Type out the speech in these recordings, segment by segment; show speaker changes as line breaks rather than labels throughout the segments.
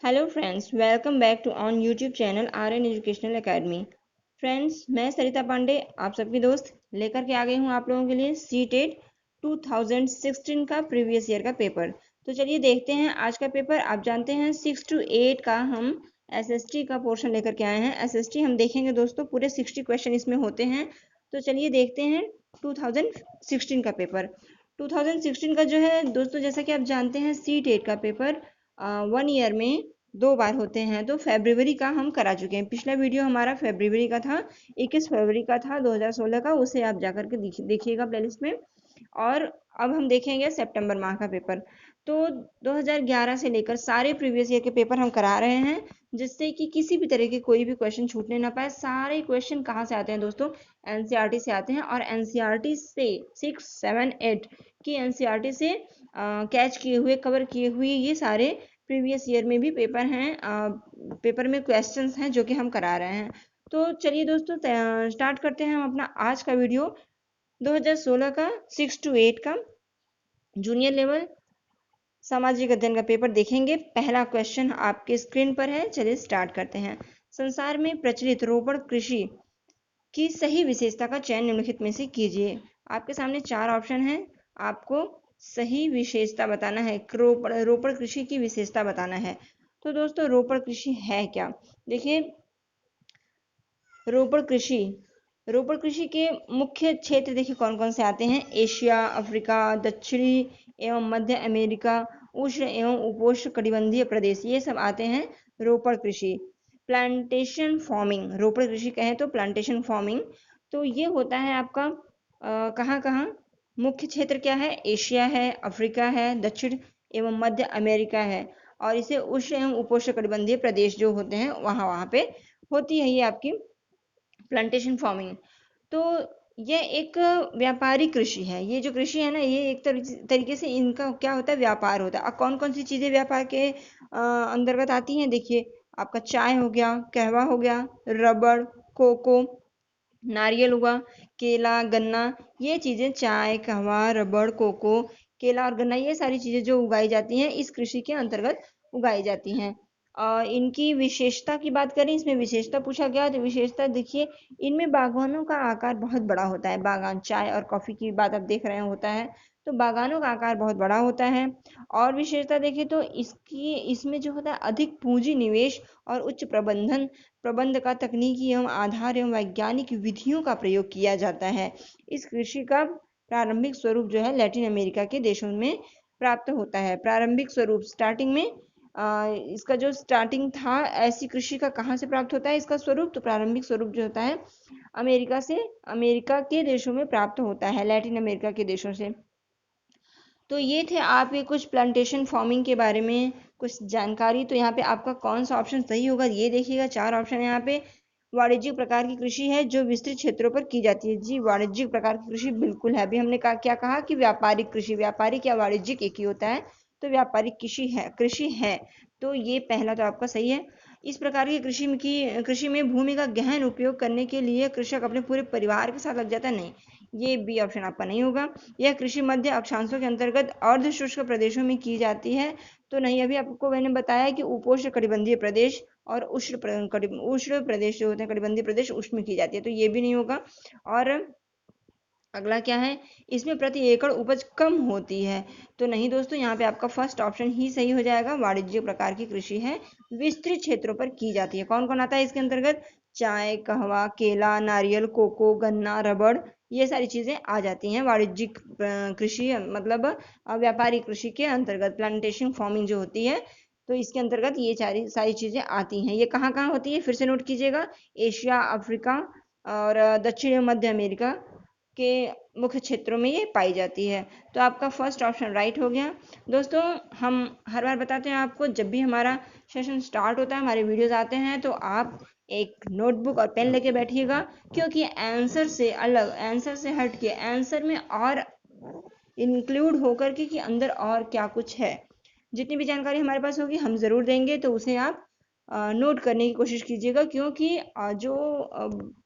Hello friends, welcome back to on YouTube channel R N. Educational academy. Friends, मैं सरिता पांडे आप सबकी दोस्त लेकर के आ गई हूँ आप लोगों के लिए सीटेट 2016 का प्रीवियस ईयर का पेपर। तो चलिए देखते हैं आज का पेपर। आप जानते हैं 6 to 8 का हम एसएसटी का पोर्शन लेकर के आए हैं। एसएसटी हम देखेंगे दोस्तों, पूरे 60 क्वेश्चन इसमें होते हैं। तो चलिए देखते हैं 2016 का पेपर। 2016 का जो है दोस्तों, जैसा कि आप जानते हैं सीटेट का पेपर 1 ईयर में 2 बार होते हैं। तो फरवरी का हम करा चुके हैं। पिछला वीडियो हमारा फरवरी का था, 21 फरवरी का था 2016 का। उसे आप जाकर के देखिएगा प्लेलिस्ट में। और अब हम देखेंगे सितंबर माह का पेपर। तो 2011 से लेकर सारे प्रीवियस ईयर के पेपर हम करा रहे हैं, जिससे कि किसी भी तरह के कोई भी क्वेश्चन छूटने ना पाए। सारे क्वेश्चन कहाँ से आते हैं दोस्तों? एनसीईआरटी से आते हैं। और एनसीईआरटी से 6, 7, 8 की एनसीईआरटी से कैच किए हुए, कवर किए हुए ये सारे प्रीवियस ईयर में भी पेपर हैं। पेपर में क्वेश्चंस हैं जो कि हम करा रहे हैं। तो चलिए दोस्तों, स्टार्ट करते हैं हम अपना आज का वीडियो। 2016 का 6 to 8 का जूनियर लेवल सामाजिक अध्ययन का पेपर देखेंगे। पहला क्वेश्चन आपके स्क्रीन पर है। चलिए स्टार्ट करते हैं। संसार में प्रचलित रोपड़ कृषि की सही विशेषता का चयन निम्नलिखित में से कीजिए। आपके सामने 4 ऑप्शन हैं। आपको सही विशेषता बताना है, रोपड़ कृषि की विशेषता बताना है। तो दोस्तों, रोपड़ कृषि है क्या? देखिए, रोपड़ कृषि रोपड़ कृषि के मुख्य क्षेत्र देखिए कौन कौन से आते हैं। एशिया, अफ्रीका, दक्षिणी एवं मध्य अमेरिका, उष्ण एवं उपोष्ण कटिबंधीय प्रदेश, ये सब आते हैं रोपड़ कृषि। प्लांटेशन फार्मिंग, रोपड़ कृषि कहें तो प्लांटेशन फार्मिंग, तो ये होता है आपका कहाँ कहाँ? मुख्य क्षेत्र क्या है? एशिया है, अफ्रीका है, दक्षिण एवं मध्य अमेरिका है। और इसे उष्ण एवं उपोष्ण कटिबंधीय प्रदेश जो होते हैं वहाँ वहाँ पे होती है ये आपकी प्लांटेशन फार्मिंग। तो ये एक व्यापारिक कृषि है। ये जो कृषि है ना, ये एक तरीके से इनका क्या होता है? व्यापार होता है। अब कौन कौन सी चीजें व्यापार के अंतर्गत आती हैं? देखिए, आपका चाय हो गया, कहवा हो गया, रबड़, कोको, नारियल हुआ, केला, गन्ना, ये चीजें चाय, कहवा, रबड़, कोको, केला और गन्ना, ये सारी चीजें जो उगाई जाती हैं इस कृषि के अंतर्गत उगाई जाती हैं। इनकी विशेषता की बात करें, इसमें विशेषता पूछा गया तो विशेषता देखिए, इनमें बागानों का आकार बहुत बड़ा होता है। बागान, चाय और कॉफी की बात आप देख रहे होता है, तो बागानों का आकार बहुत बड़ा होता है। और विशेषता देखें तो इसमें जो होता है अधिक पूंजी निवेश और उच्च प्रबंध का तकनीकी एवं आधार एवं वैज्ञानिक विधियों का प्रयोग किया जाता है। इस कृषि का प्रारंभिक स्वरूप जो है लैटिन अमेरिका के देशों में प्राप्त होता है। प्रारंभिक स्वरूप स्टार्टिंग में इसका जो स्टार्टिंग था ऐसी कृषि का कहाँ से प्राप्त होता है इसका स्वरूप? तो प्रारंभिक स्वरूप जो होता है अमेरिका के देशों में प्राप्त होता है, लैटिन अमेरिका के देशों से। तो ये थे आपके कुछ प्लांटेशन फार्मिंग के बारे में कुछ जानकारी। तो यहाँ पे आपका कौन सा ऑप्शन सही होगा ये देखिएगा। 4 ऑप्शन है यहाँ पे। वाणिज्यिक प्रकार की कृषि है जो विस्तृत क्षेत्रों पर की जाती है। जी, वाणिज्यिक प्रकार की कृषि बिल्कुल है। अभी हमने क्या कहा कि व्यापारिक कृषि, व्यापारिक या वाणिज्यिक एक ही होता है। तो व्यापारिक कृषि है। तो ये पहला तो आपका सही है। इस प्रकार की कृषि में भूमि का गहन उपयोग करने के लिए कृषक अपने पूरे परिवार के साथ लग जाता है? नहीं, ये बी ऑप्शन आपका नहीं होगा। यह कृषि मध्य अक्षांशों के अंतर्गत अर्ध शुष्क प्रदेशों में की जाती है। तो नहीं, अभी आपको मैंने बताया कि उपोष्ण कटिबंधीय प्रदेश और उष्ण प्रदेश जो होते हैं, कटिबंधीय प्रदेश, उसमें की जाती है। तो ये भी नहीं होगा। और अगला क्या है? इसमें प्रति एकड़ उपज कम होती है। तो नहीं दोस्तों, यहाँ पे आपका फर्स्ट ऑप्शन ही सही हो जाएगा। वाणिज्यिक प्रकार की कृषि है, विस्तृत क्षेत्रों पर की जाती है। कौन कौन आता है इसके अंतर्गत? चाय, कहवा, केला, नारियल, कोको, गन्ना, रबड़, ये सारी चीजें आ जाती हैं वाणिज्यिक कृषि, मतलब व्यापारिक कृषि के अंतर्गत। प्लांटेशन फार्मिंग जो होती है, तो इसके अंतर्गत ये सारी चीजें आती हैं। ये कहाँ कहाँ होती है फिर से नोट कीजिएगा। एशिया, अफ्रीका और दक्षिण एवं मध्य अमेरिका के मुख्य क्षेत्रों में ये पाई जाती है। तो आपका फर्स्ट ऑप्शन राइट हो गया। दोस्तों, हम हर बार बताते हैं आपको, जब भी हमारा सेशन स्टार्ट होता है, हमारे वीडियोस आते हैं, तो आप एक नोटबुक और पेन लेके बैठिएगा, क्योंकि आंसर से अलग, आंसर से हट के, आंसर में और इंक्लूड होकर के कि अंदर और क्या कुछ है, जितनी भी जानकारी हमारे पास होगी हम ज़रूर देंगे। तो उसे आप नोट करने की कोशिश कीजिएगा, क्योंकि जो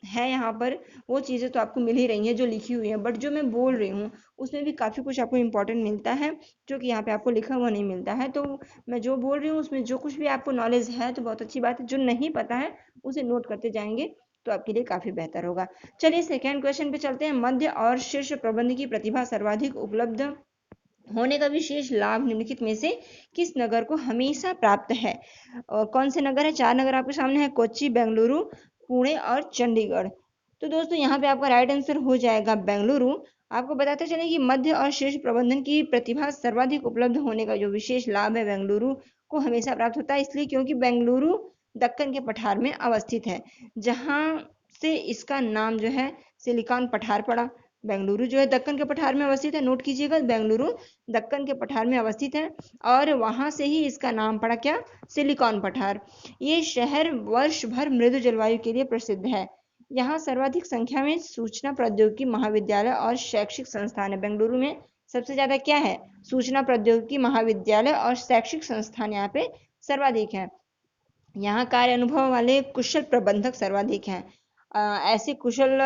है यहाँ पर वो चीज़ें तो आपको मिल ही रही हैं जो लिखी हुई है, बट जो मैं बोल रही हूँ उसमें भी काफ़ी कुछ आपको इंपॉर्टेंट मिलता है जो कि यहाँ पे आपको लिखा हुआ नहीं मिलता है। तो मैं जो बोल रही हूँ उसमें जो कुछ भी आपको नॉलेज है तो बहुत अच्छी बात है, जो नहीं पता है उसे नोट करते जाएंगे तो आपके लिए काफ़ी बेहतर होगा। चलिए सेकेंड क्वेश्चन पे चलते हैं। मध्य और शीर्ष प्रबंध की प्रतिभा सर्वाधिक उपलब्ध होने का विशेष लाभ निम्नलिखित में से किस नगर को हमेशा प्राप्त है? कौन से नगर है? 4 नगर आपके सामने है, कोच्चि, बेंगलुरु, पुणे और चंडीगढ़। तो दोस्तों यहाँ पे आपका राइट आंसर हो जाएगा बेंगलुरु। आपको बताते चले कि मध्य और शीर्ष प्रबंधन की प्रतिभा सर्वाधिक उपलब्ध होने का जो विशेष लाभ है बेंगलुरु को हमेशा प्राप्त होता है, इसलिए क्योंकि बेंगलुरु दक्कन के पठार में अवस्थित है, जहाँ से इसका नाम जो है सिलिकॉन पठार पड़ा। बेंगलुरु जो है दक्कन के पठार में अवस्थित है, नोट कीजिएगा, बेंगलुरु दक्कन के पठार में अवस्थित है और वहां से ही इसका नाम पड़ा क्या? सिलिकॉन पठार। ये शहर वर्ष भर मृदु जलवायु के लिए प्रसिद्ध है। यहाँ सर्वाधिक संख्या में सूचना प्रौद्योगिकी महाविद्यालय और शैक्षिक संस्थान है। बेंगलुरु में सबसे ज्यादा क्या है? सूचना प्रौद्योगिकी महाविद्यालय और शैक्षिक संस्थान यहाँ पे सर्वाधिक है। यहाँ कार्य अनुभव वाले कुशल प्रबंधक सर्वाधिक हैं। ऐसे कुशल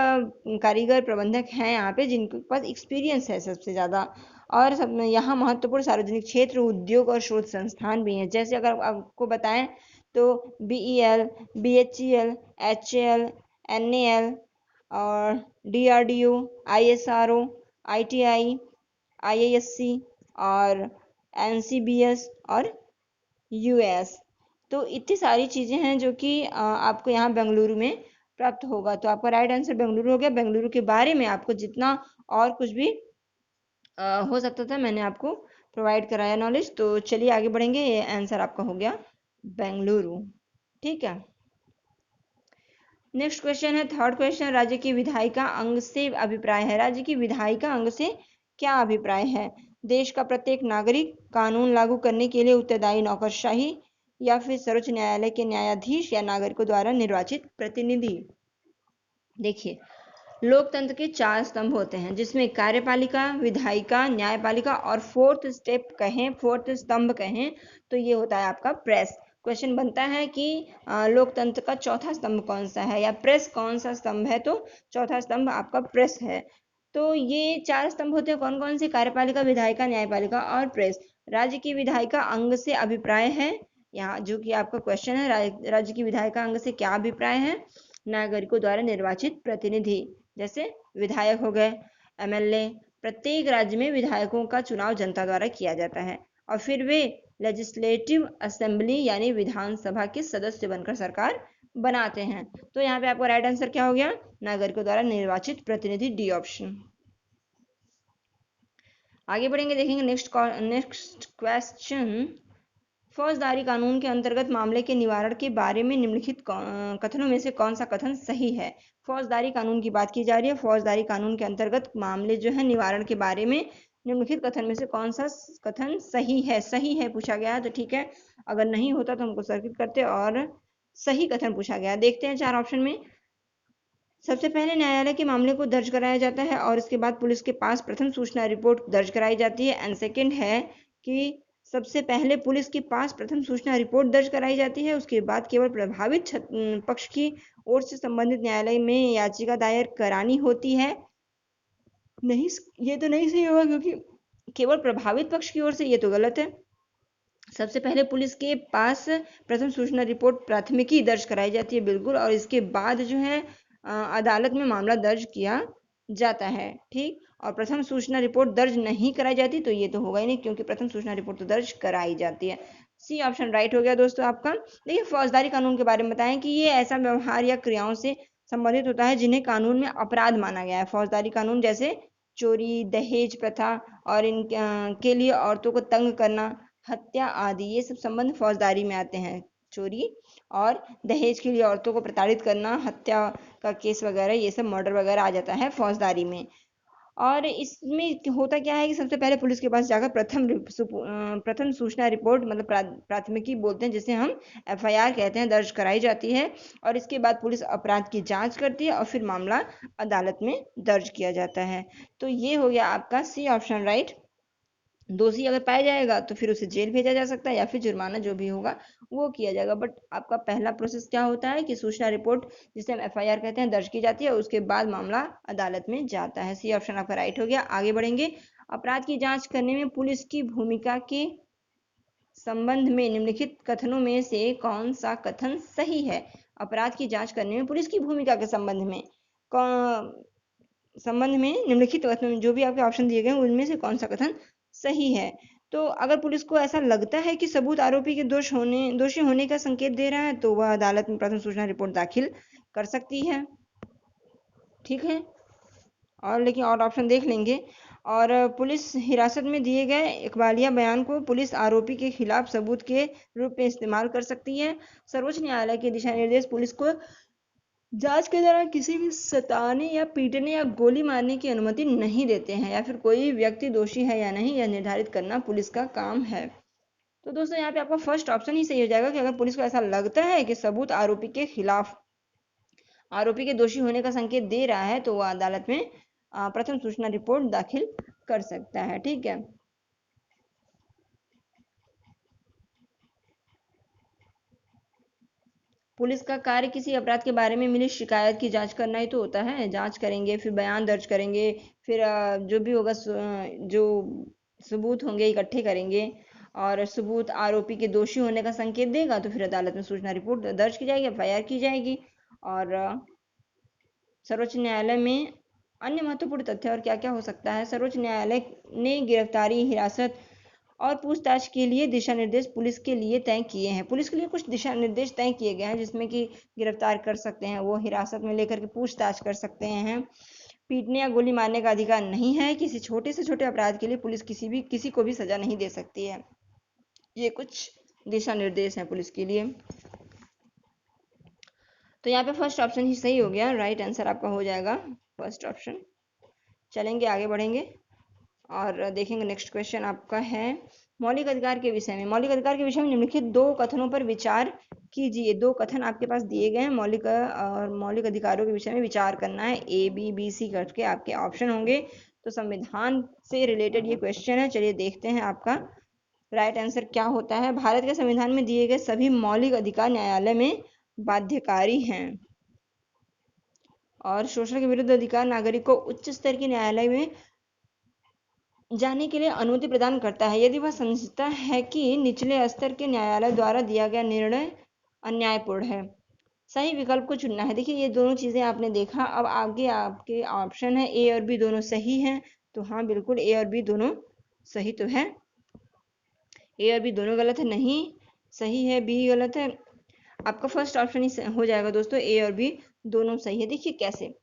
कारीगर प्रबंधक हैं यहाँ पे जिनके पास एक्सपीरियंस है सबसे ज़्यादा। और सब यहाँ महत्वपूर्ण सार्वजनिक क्षेत्र, उद्योग और शोध संस्थान भी हैं। जैसे अगर आपको बताएं तो BEL, BHEL, HAL, NAL और DRDO, ISRO, ITI, IISC और NCBS और US। तो इतनी सारी चीज़ें हैं जो कि आपको यहाँ बेंगलुरु में प्राप्त होगा। तो आपका राइट आंसर बेंगलुरु हो गया। बेंगलुरु के बारे में आपको जितना और कुछ भी हो सकता था मैंने आपको प्रोवाइड कराया नॉलेज। तो चलिए आगे बढ़ेंगे। ये आंसर आपका हो गया बेंगलुरु। ठीक है, नेक्स्ट क्वेश्चन है थर्ड क्वेश्चन। राज्य की विधायिका अंग से अभिप्राय है। राज्य की विधायिका अंग से क्या अभिप्राय है? देश का प्रत्येक नागरिक, कानून लागू करने के लिए उत्तरदायी नौकरशाही, या फिर सर्वोच्च न्यायालय के न्यायाधीश, या नागरिकों द्वारा निर्वाचित प्रतिनिधि। देखिए, लोकतंत्र के 4 स्तंभ होते हैं जिसमें कार्यपालिका, विधायिका, न्यायपालिका और फोर्थ स्तंभ कहें तो ये होता है आपका प्रेस। क्वेश्चन बनता है कि लोकतंत्र का चौथा स्तंभ कौन सा है या प्रेस कौन सा स्तंभ है? तो चौथा स्तंभ आपका प्रेस है। तो ये 4 स्तंभ होते हैं कौन कौन से? कार्यपालिका, विधायिका, न्यायपालिका और प्रेस। राज्य की विधायिका अंग से अभिप्राय है यहाँ जो कि आपका क्वेश्चन है। राज्य की विधायिका अंग से क्या अभिप्राय है? नागरिकों द्वारा निर्वाचित प्रतिनिधि, जैसे विधायक हो गए, MLA। प्रत्येक राज्य में विधायकों का चुनाव जनता द्वारा किया जाता है और फिर वे लेजिस्लेटिव असेंबली यानी विधानसभा के सदस्य बनकर सरकार बनाते हैं। तो यहाँ पे आपका राइट आंसर क्या हो गया? नागरिकों द्वारा निर्वाचित प्रतिनिधि, डी ऑप्शन। आगे बढ़ेंगे, देखेंगे नेक्स्ट क्वेश्चन। फौजदारी कानून के अंतर्गत मामले के निवारण के बारे में निम्नलिखित कथनों में से कौन सा कथन सही है? फौजदारी कानून की बात की जा रही है। फौजदारी कानून के अंतर्गत मामले जो है निवारण के बारे में निम्नलिखित कथन में से कौन सा कथन सही है? सही है पूछा गया है, तो ठीक है, अगर नहीं होता तो हमको सर्किट करते और सही कथन पूछा गया। देखते हैं 4 ऑप्शन में। सबसे पहले न्यायालय के मामले को दर्ज कराया जाता है और इसके बाद पुलिस के पास प्रथम सूचना रिपोर्ट दर्ज कराई जाती है। एंड सेकेंड है कि सबसे पहले पुलिस के पास प्रथम सूचना रिपोर्ट दर्ज कराई जाती है, उसके बाद केवल प्रभावित पक्ष की ओर से संबंधित न्यायालय में याचिका दायर करानी होती है। नहीं, ये तो नहीं सही होगा क्योंकि केवल प्रभावित पक्ष की ओर से, ये तो गलत है। सबसे पहले पुलिस के पास प्रथम सूचना रिपोर्ट प्राथमिकी दर्ज कराई जाती है, बिल्कुल, और इसके बाद जो है अदालत में मामला दर्ज किया जाता है। ठीक, और प्रथम सूचना रिपोर्ट दर्ज नहीं कराई जाती तो ये तो होगा ही नहीं, क्योंकि प्रथम सूचना रिपोर्ट तो दर्ज कराई जाती है। सी ऑप्शन राइट हो गया दोस्तों आपका। देखिए, फौजदारी कानून के बारे में बताएं कि ये ऐसा व्यवहार या क्रियाओं से संबंधित होता है जिन्हें कानून में अपराध माना गया है। फौजदारी कानून जैसे चोरी, दहेज प्रथा और के लिए औरतों को तंग करना, हत्या आदि, ये सब संबंध फौजदारी में आते हैं। चोरी और दहेज के लिए औरतों को प्रताड़ित करना, हत्या का केस वगैरह, ये सब मर्डर वगैरह आ जाता है फौजदारी में। और इसमें होता क्या है कि सबसे पहले पुलिस के पास जाकर प्रथम सूचना रिपोर्ट, मतलब प्राथमिकी बोलते हैं जिसे हम FIR कहते हैं, दर्ज कराई जाती है और इसके बाद पुलिस अपराध की जांच करती है और फिर मामला अदालत में दर्ज किया जाता है। तो ये हो गया आपका सी ऑप्शन राइट। दोषी अगर पाया जाएगा तो फिर उसे जेल भेजा जा सकता है या फिर जुर्माना जो भी होगा वो किया जाएगा। बट आपका पहला प्रोसेस क्या होता है कि सूचना रिपोर्ट, जिसे हम एफआईआर कहते हैं, दर्ज की जाती है, उसके बाद मामला अदालत में जाता है। सी ऑप्शन आपका राइट हो गया। आगे बढ़ेंगे। अपराध की जांच करने में पुलिस की भूमिका के संबंध में निम्नलिखित कथनों में से कौन सा कथन सही है? अपराध की जांच करने में पुलिस की भूमिका के संबंध में निम्नलिखित कथनों में जो भी आपके ऑप्शन दिए गए हैं उनमें से कौन सा कथन सही है? तो अगर पुलिस को ऐसा लगता है कि सबूत आरोपी के दोषी होने का संकेत दे रहा है तो वह अदालत में प्रथम सूचना रिपोर्ट दाखिल कर सकती है। ठीक है, और लेकिन और ऑप्शन देख लेंगे। और पुलिस हिरासत में दिए गए इकबालिया बयान को पुलिस आरोपी के खिलाफ सबूत के रूप में इस्तेमाल कर सकती है। सर्वोच्च न्यायालय के दिशा निर्देश पुलिस को जांच के दौरान किसी भी सताने या पीटने या गोली मारने की अनुमति नहीं देते हैं, या फिर कोई व्यक्ति दोषी है या नहीं यह निर्धारित करना पुलिस का काम है। तो दोस्तों यहाँ पे आपका फर्स्ट ऑप्शन ही सही हो जाएगा कि अगर पुलिस को ऐसा लगता है कि सबूत आरोपी के खिलाफ, आरोपी के दोषी होने का संकेत दे रहा है तो वह अदालत में प्रथम सूचना रिपोर्ट दाखिल कर सकता है। ठीक है, पुलिस का कार्य किसी अपराध के बारे में मिली शिकायत की जांच करना ही तो होता है। जांच करेंगे, फिर बयान दर्ज करेंगे, फिर जो भी होगा जो सबूत होंगे इकट्ठे करेंगे, और सबूत आरोपी के दोषी होने का संकेत देगा तो फिर अदालत में सूचना रिपोर्ट दर्ज की जाएगी, एफआईआर की जाएगी। और सर्वोच्च न्यायालय में अन्य महत्वपूर्ण तथ्य और क्या क्या हो सकता है? सर्वोच्च न्यायालय ने गिरफ्तारी, हिरासत और पूछताछ के लिए दिशा निर्देश पुलिस के लिए तय किए हैं। पुलिस के लिए कुछ दिशा निर्देश तय किए गए हैं जिसमें कि गिरफ्तार कर सकते हैं, वो हिरासत में लेकर के पूछताछ कर सकते हैं, पीटने या गोली मारने का अधिकार नहीं है, किसी छोटे से छोटे अपराध के लिए पुलिस किसी को भी सजा नहीं दे सकती है। ये कुछ दिशा निर्देश हैं पुलिस के लिए। तो यहाँ पे फर्स्ट ऑप्शन ही सही हो गया, राइट आंसर आपका हो जाएगा फर्स्ट ऑप्शन। चलेंगे आगे बढ़ेंगे और देखेंगे नेक्स्ट क्वेश्चन आपका है मौलिक अधिकार के विषय में। मौलिक अधिकार के विषय में निम्नलिखित दो कथनों पर विचार कीजिए। दो कथन आपके पास दिए गए हैं, मौलिक अधिकारों के विषय में विचार करना है। ए बी बी सी करके आपके ऑप्शन होंगे। तो संविधान से रिलेटेड ये क्वेश्चन है। चलिए देखते हैं आपका राइट आंसर क्या होता है। भारत के संविधान में दिए गए सभी मौलिक अधिकार न्यायालय में बाध्यकारी हैं, और शोषण के विरुद्ध अधिकार नागरिक को उच्च स्तर के न्यायालय में जाने के लिए अनुमति प्रदान करता है यदि वह समझता है कि निचले स्तर के न्यायालय द्वारा दिया गया निर्णय अन्यायपूर्ण है। सही विकल्प को चुनना है। देखिए ये दोनों चीजें आपने देखा, अब आगे आपके ऑप्शन है ए और बी दोनों सही हैं। तो हाँ बिल्कुल ए और बी दोनों सही तो है। ए और बी दोनों गलत है नहीं, सही है, बी गलत है। आपका फर्स्ट ऑप्शन ही हो जाएगा दोस्तों, ए और बी दोनों सही है। देखिए कैसे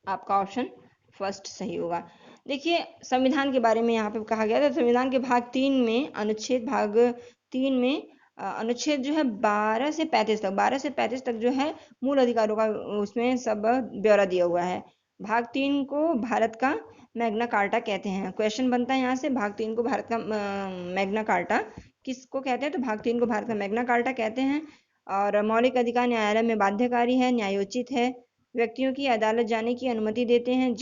आपका ऑप्शन फर्स्ट सही होगा। देखिए संविधान के बारे में यहाँ पे कहा गया था, संविधान के भाग 3 में भाग 3 में अनुच्छेद जो है 12 से 35 तक जो है मूल अधिकारों का उसमें सब ब्यौरा दिया हुआ है। भाग 3 को भारत का मैग्ना कार्टा कहते हैं। क्वेश्चन बनता है यहाँ से, भाग 3 को भारत का मैग्ना कार्टा किसको कहते हैं? तो भाग 3 को भारत का मैग्ना कार्टा कहते हैं। और मौलिक अधिकार न्यायालय में बाध्यकारी है, न्यायोचित है, व्यक्तियों की अदालत जाने की अनुमति देते हैं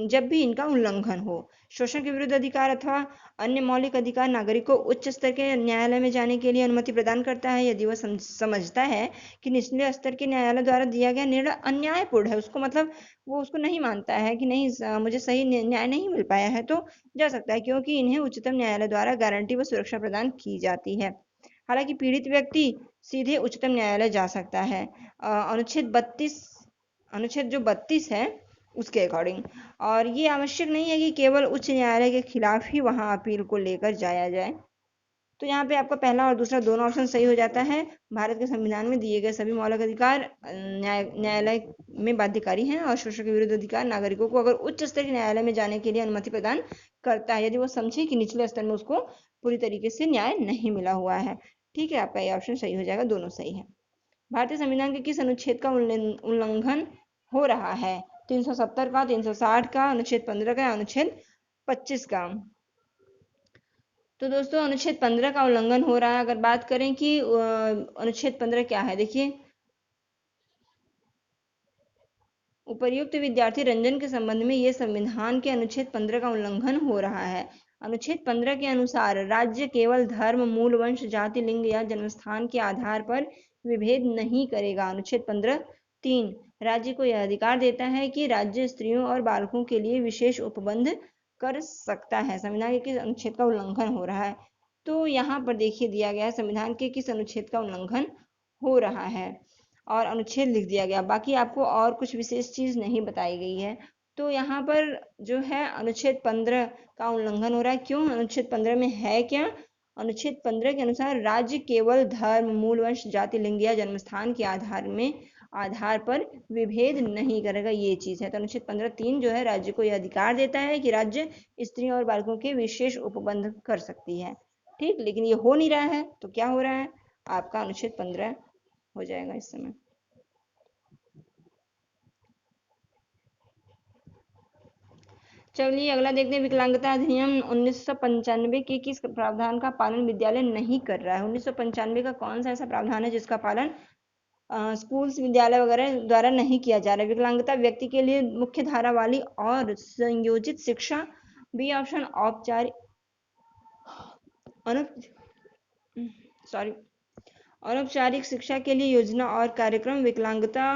जब भी इनका उल्लंघन हो। शोषण के विरुद्ध अधिकार अथवा अन्य मौलिक अधिकार नागरिक को उच्च स्तर के न्यायालय में जाने के लिए अनुमति प्रदान करता है यदि वह समझता है कि निचले स्तर के न्यायालय द्वारा दिया गया निर्णय अन्यायपूर्ण है। उसको मतलब वो उसको नहीं मानता है कि नहीं मुझे सही न्याय नहीं मिल पाया है, तो जा सकता है, क्योंकि इन्हें उच्चतम न्यायालय द्वारा गारंटी व सुरक्षा प्रदान की जाती है। हालांकि पीड़ित व्यक्ति सीधे उच्चतम न्यायालय जा सकता है अनुच्छेद जो 32 है उसके अकॉर्डिंग। और ये आवश्यक नहीं है कि केवल उच्च न्यायालय के खिलाफ ही वहां अपील को लेकर जाया जाए। तो यहाँ पे आपका पहला और दूसरा दोनों ऑप्शन सही हो जाता है। भारत के संविधान में दिए गए सभी मौलिक अधिकार न्यायालय में बाध्यकारी हैं, और शोषण के विरुद्ध अधिकार नागरिकों को अगर उच्च स्तर के न्यायालय में जाने के लिए अनुमति प्रदान करता है यदि वो समझे कि निचले स्तर में उसको पूरी तरीके से न्याय नहीं मिला हुआ है। ठीक है, आपका ये ऑप्शन सही हो जाएगा, दोनों सही है। भारतीय संविधान के किस अनुच्छेद का उल्लंघन हो रहा है? 370 का, 360 का, अनुच्छेद 15 का, अनुच्छेद 25 का? तो दोस्तों अनुच्छेद 15 का उल्लंघन हो रहा है। अगर बात करें कि अनुच्छेद 15 क्या है, देखिए उपर्युक्त विद्यार्थी रंजन के संबंध में ये संविधान के अनुच्छेद 15 का उल्लंघन हो रहा है। अनुच्छेद 15 के अनुसार राज्य केवल धर्म, मूल, वंश, जाति, लिंग या जन्मस्थान के आधार पर विभेद नहीं करेगा। अनुच्छेद 15(3) राज्य को यह अधिकार देता है कि राज्य स्त्रियों और बालकों के लिए विशेष उपबंध कर सकता है। संविधान के किस अनुच्छेद का उल्लंघन हो रहा है? तो यहाँ पर देखिए दिया गया है संविधान के किस अनुच्छेद का उल्लंघन हो रहा है और अनुच्छेद लिख दिया गया, बाकी आपको और कुछ विशेष चीज नहीं बताई गई है। तो यहाँ पर जो है अनुच्छेद 15 का उल्लंघन हो रहा है। क्यों? अनुच्छेद 15 में है क्या? अनुच्छेद 15 के अनुसार राज्य केवल धर्म, मूल, वंश, जाति, लिंग या जन्मस्थान के आधार पर विभेद नहीं करेगा, ये चीज है। तो अनुच्छेद 15(3) जो है राज्य को यह अधिकार देता है कि राज्य स्त्रियों और बालकों के विशेष उपबंध कर सकती है। ठीक, लेकिन ये हो नहीं रहा है, तो क्या हो रहा है? आपका अनुच्छेद 15 हो जाएगा इस समय। चलिए अगला देखते हैं। विकलांगता अधिनियम 1995 के किस प्रावधान का पालन विद्यालय नहीं कर रहा है? 1995 का कौन सा ऐसा प्रावधान है जिसका पालन स्कूल्स, विद्यालय वगैरह द्वारा नहीं किया जा रहा है? विकलांगता व्यक्ति के लिए मुख्य धारा वाली और संयोजित शिक्षा, बी ऑप्शन औपचारिक अनौपचारिक शिक्षा के लिए योजना और कार्यक्रम, विकलांगता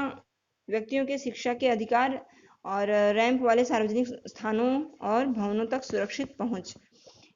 व्यक्तियों के शिक्षा के अधिकार और रैंप वाले सार्वजनिक स्थानों और भवनों तक सुरक्षित पहुंच।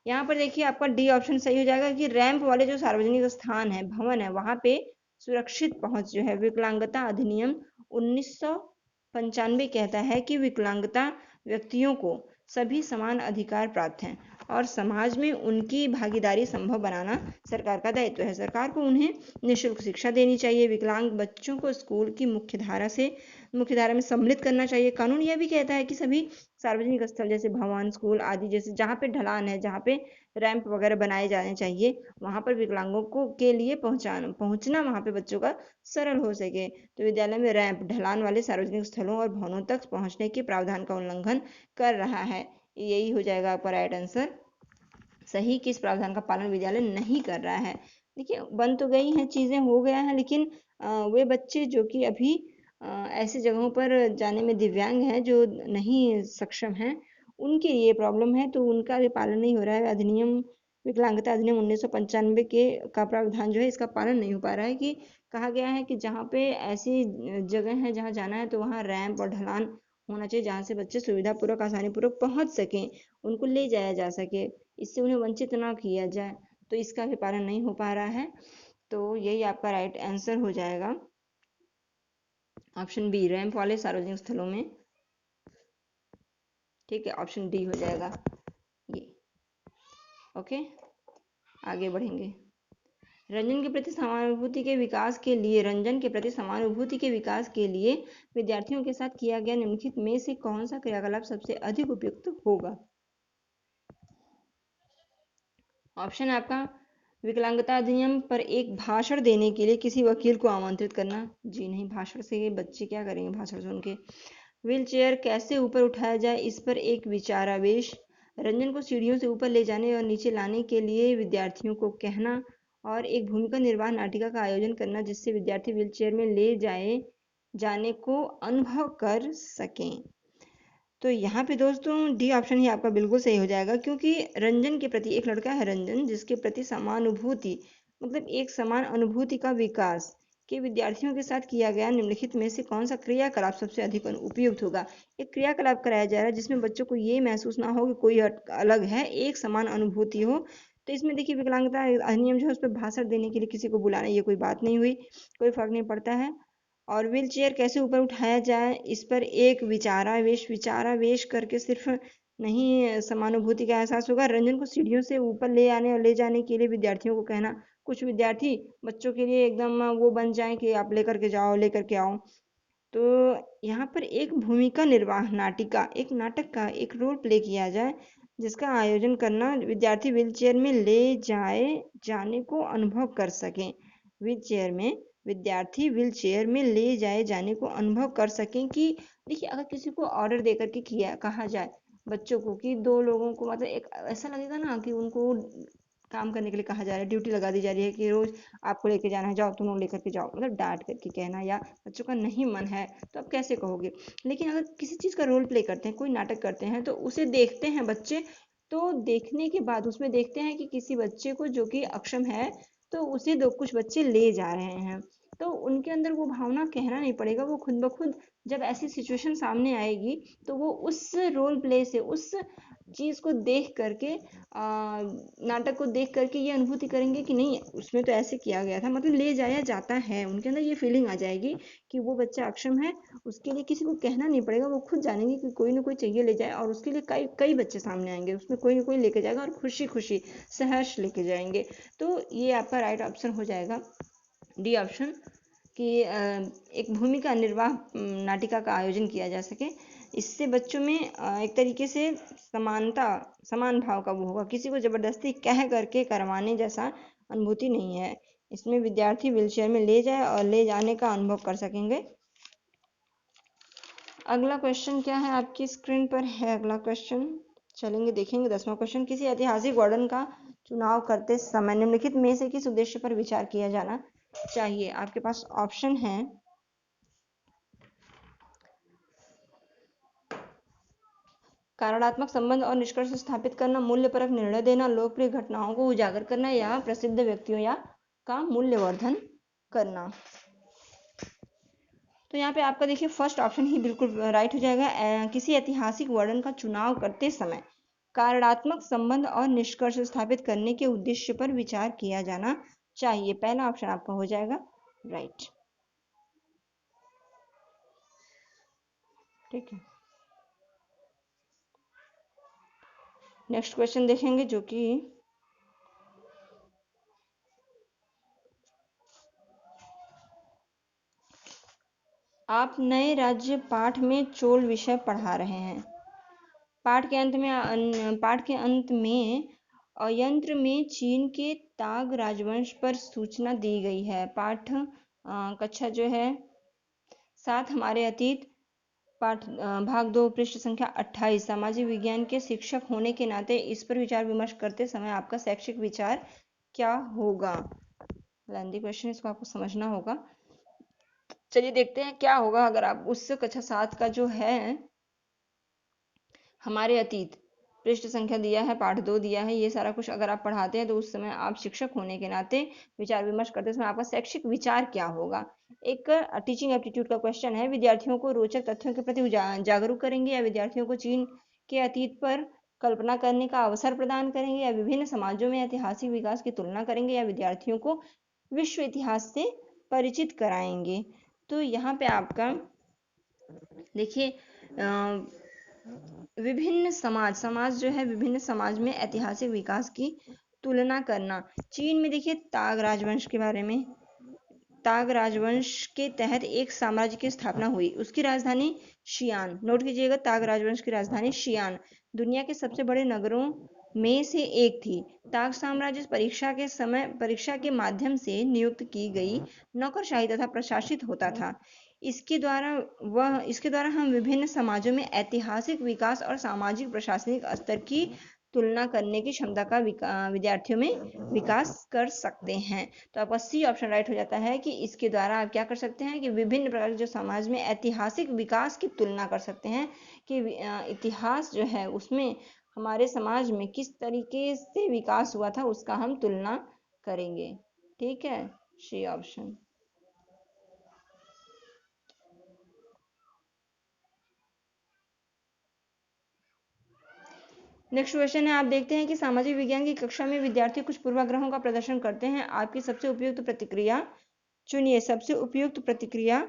यहाँ पर देखिए आपका डी ऑप्शन सही हो जाएगा कि रैंप वाले जो सार्वजनिक स्थान है, भवन है, वहां पे सुरक्षित पहुंच जो है। विकलांगता अधिनियम 1995 कहता है कि विकलांगता व्यक्तियों को सभी समान अधिकार प्राप्त हैं और समाज में उनकी भागीदारी संभव बनाना सरकार का दायित्व है। सरकार को उन्हें निःशुल्क शिक्षा देनी चाहिए। विकलांग बच्चों को स्कूल की मुख्यधारा में सम्मिलित करना चाहिए। कानून यह भी कहता है कि सभी सार्वजनिक स्थल जैसे भवन, स्कूल आदि, जैसे जहाँ पे ढलान है, जहाँ पे रैंप वगैरह बनाए जाने चाहिए, वहां पर विकलांगों को के लिए पहुंचना वहां पे बच्चों का सरल हो सके। तो विद्यालय में रैंप, ढलान वाले सार्वजनिक स्थलों और भवनों तक पहुंचने के प्रावधान का उल्लंघन कर रहा है। यही हो जाएगा आपका राइट आंसर। सही किस प्रावधान का पालन विद्यालय नहीं कर रहा है? देखिए बन तो गई हैं, चीजें हो गया है, लेकिन वे बच्चे जो कि अभी ऐसी जगहों पर जाने में दिव्यांग हैं, जो नहीं सक्षम हैं, उनके लिए प्रॉब्लम है, तो उनका भी पालन नहीं हो रहा है। विकलांगता अधिनियम 1995 के का प्रावधान जो है इसका पालन नहीं हो पा रहा है। कि कहा गया है कि जहाँ पे ऐसी जगह है जहाँ जाना है तो वहाँ रैंप और ढलान होना चाहिए, जहाँ से बच्चे सुविधापूर्वक, आसानीपूर्वक पहुंच सकें, उनको ले जाया जा सके, इससे उन्हें वंचित ना किया जाए। तो इसका भी पालन नहीं हो पा रहा है। तो यही आपका राइट आंसर हो जाएगा, ऑप्शन बी, रैंप वाले सार्वजनिक स्थलों में। ठीक है, ऑप्शन डी हो जाएगा ये। ओके, आगे बढ़ेंगे। रंजन के प्रति समानुभूति के विकास के लिए विद्यार्थियों के साथ किया गया निम्नलिखित में से कौन सा क्रियाकलाप सबसे अधिक उपयुक्त होगा? ऑप्शन आपका, विकलांगता अधिनियम पर एक भाषण देने के लिए किसी वकील को आमंत्रित करना। जी नहीं, भाषण से बच्चे क्या करेंगे भाषण सुन के। व्हील चेयर कैसे ऊपर उठाया जाए, इस पर एक विचारावेश। रंजन को सीढ़ियों से ऊपर ले जाने और नीचे लाने के लिए विद्यार्थियों को कहना। और एक भूमिका निर्वाह नाटिका का आयोजन करना जिससे विद्यार्थी व्हील चेयर में ले जाने को अनुभव कर सकें। तो यहाँ पे दोस्तों डी ऑप्शन ही आपका बिल्कुल सही हो जाएगा, क्योंकि रंजन के प्रति, एक लड़का है रंजन जिसके प्रति समानुभूति मतलब एक समान अनुभूति का विकास के विद्यार्थियों के साथ किया गया निम्नलिखित में से कौन सा क्रियाकलाप सबसे अधिक उपयुक्त होगा? एक क्रियाकलाप कराया जा रहा है जिसमें बच्चों को ये महसूस ना हो कि कोई अलग है, एक समान अनुभूति हो। तो इसमें देखिए विकलांगता अधिनियम जो है उस पर भाषण देने के लिए किसी को बुलाना, ये कोई बात नहीं हुई, कोई फर्क नहीं पड़ता है। और व्हील चेयर कैसे ऊपर उठाया जाए, इस पर एक विचारावेश करके सिर्फ नहीं समानुभूति का एहसास होगा। रंजन को सीढ़ियों से ऊपर ले आने और ले जाने के लिए विद्यार्थियों को कहना। कुछ विद्यार्थी बच्चों के लिए एकदम वो बन जाए कि आप लेकर के जाओ, लेकर के आओ। तो यहाँ पर एक भूमिका निर्वाह नाटिका, एक नाटक का एक रोल प्ले किया जाए जिसका आयोजन करना, विद्यार्थी व्हील चेयर में ले जाने को अनुभव कर सकें। विद्यार्थी व्हील चेयर में ले जाने को अनुभव कर सकें। कि देखिए अगर किसी को ऑर्डर देकर के कहा जाए बच्चों को कि दो लोगों को, मतलब एक ऐसा लगेगा ना कि उनको काम करने के लिए कहा जा रहा है, ड्यूटी लगा दी जा रही है कि रोज आपको लेके जाना है, जाओ तुम लेकर के जाओ, मतलब डांट करके कहना, या बच्चों का नहीं मन है तो आप कैसे कहोगे। लेकिन अगर किसी चीज़ का रोल प्ले करते हैं, कोई नाटक करते हैं, तो उसे देखते हैं बच्चे, तो देखने के बाद उसमें देखते हैं कि किसी बच्चे को जो कि अक्षम है, तो उसे दो कुछ बच्चे ले जा रहे हैं, तो उनके अंदर वो भावना कहना नहीं पड़ेगा, वो खुद ब खुद जब ऐसी सिचुएशन सामने आएगी तो वो उस रोल प्ले से, उस चीज़ को देख करके, नाटक को देख करके ये अनुभूति करेंगे कि नहीं उसमें तो ऐसे किया गया था, मतलब ले जाया जाता है, उनके अंदर ये फीलिंग आ जाएगी कि वो बच्चा अक्षम है, उसके लिए किसी को कहना नहीं पड़ेगा, वो खुद जानेंगे कि कोई ना कोई चाहिए ले जाए, और उसके लिए कई कई बच्चे सामने आएंगे, उसमें कोई ना कोई लेके जाएगा और खुशी खुशी सहर्ष लेके जाएंगे। तो ये आपका राइट ऑप्शन हो जाएगा डी ऑप्शन, कि एक भूमिका निर्वाह नाटिका का आयोजन किया जा सके। इससे बच्चों में एक तरीके से समानता, समान भाव का वो होगा, किसी को जबरदस्ती कह करके करवाने जैसा अनुभूति नहीं है। इसमें विद्यार्थी व्हीलचेयर में ले जाए और ले जाने का अनुभव कर सकेंगे। अगला क्वेश्चन क्या है, आपकी स्क्रीन पर है अगला क्वेश्चन, चलेंगे देखेंगे 10वां क्वेश्चन। किसी ऐतिहासिक वर्णन का चुनाव करते समय निम्नलिखित में से किस उद्देश्य पर विचार किया जाना चाहिए। आपके पास ऑप्शन है, कारणात्मक संबंध और निष्कर्ष स्थापित करना, मूल्यपरक निर्णय देना, लोकप्रिय घटनाओं को उजागर करना, या प्रसिद्ध व्यक्तियों या का मूल्यवर्धन करना। तो यहाँ पे आपका देखिए फर्स्ट ऑप्शन ही बिल्कुल राइट हो जाएगा। किसी ऐतिहासिक वर्णन का चुनाव करते समय कारणात्मक संबंध और निष्कर्ष स्थापित करने के उद्देश्य पर विचार किया जाना चाहिए। पहला ऑप्शन आपका हो जाएगा राइट। ठीक है, नेक्स्ट क्वेश्चन देखेंगे, जो कि आप नए राज्य पाठ में चोल विषय पढ़ा रहे हैं। पाठ के अंत में यंत्र में चीन के ताग राजवंश पर सूचना दी गई है। पाठ कक्षा जो है 7 हमारे अतीत, पाठ भाग 2 पृष्ठ संख्या 28। सामाजिक विज्ञान के शिक्षक होने के नाते इस पर विचार विमर्श करते समय आपका शैक्षिक विचार क्या होगा। लेंदी क्वेश्चन, इसको आपको समझना होगा। चलिए देखते हैं क्या होगा अगर आप उस कक्षा 7 का जो है हमारे अतीत, पृष्ठ संख्या दिया है, पाठ 2 दिया है, ये सारा कुछ अगर आप पढ़ाते हैं तो उस समय आप शिक्षक होने के नाते विचार विमर्श करते समय आपका शैक्षिक विचार क्या होगा। एक टीचिंग एप्टीट्यूड का क्वेश्चन है, विद्यार्थियों को रोचक तथ्यों के प्रति जागरूक करेंगे, या विद्यार्थियों को चीन के अतीत पर कल्पना करने का अवसर प्रदान करेंगे, या विभिन्न समाजों में ऐतिहासिक विकास की तुलना करेंगे, या विद्यार्थियों को विश्व इतिहास से परिचित कराएंगे। तो यहाँ पे आपका देखिए विभिन्न समाज जो है, विभिन्न समाज में ऐतिहासिक विकास की तुलना करना। चीन में देखिए ताग राजवंश के बारे में, ताग राजवंश के तहत एक साम्राज्य की स्थापना हुई, उसकी राजधानी शियान, नोट कीजिएगा, ताग राजवंश की राजधानी शियान दुनिया के सबसे बड़े नगरों में से एक थी। ताग साम्राज्य परीक्षा के माध्यम से नियुक्त की गई नौकरशाही तथा प्रशासित होता था। इसके द्वारा हम विभिन्न समाजों में ऐतिहासिक विकास और सामाजिक प्रशासनिक स्तर की तुलना करने की क्षमता का विद्यार्थियों में विकास कर सकते हैं। तो आपका सी ऑप्शन राइट हो जाता है कि इसके द्वारा आप क्या कर सकते हैं कि विभिन्न प्रकार के जो समाज में ऐतिहासिक विकास की तुलना कर सकते हैं, कि इतिहास जो है उसमें हमारे समाज में किस तरीके से विकास हुआ था उसका हम तुलना करेंगे। ठीक है, सी ऑप्शन। नेक्स्ट क्वेश्चन है, आप देखते हैं कि सामाजिक विज्ञान की कक्षा में विद्यार्थी कुछ पूर्वाग्रहों का प्रदर्शन करते हैं। आपकी सबसे उपयुक्त प्रतिक्रिया चुनिए। सबसे उपयुक्त प्रतिक्रिया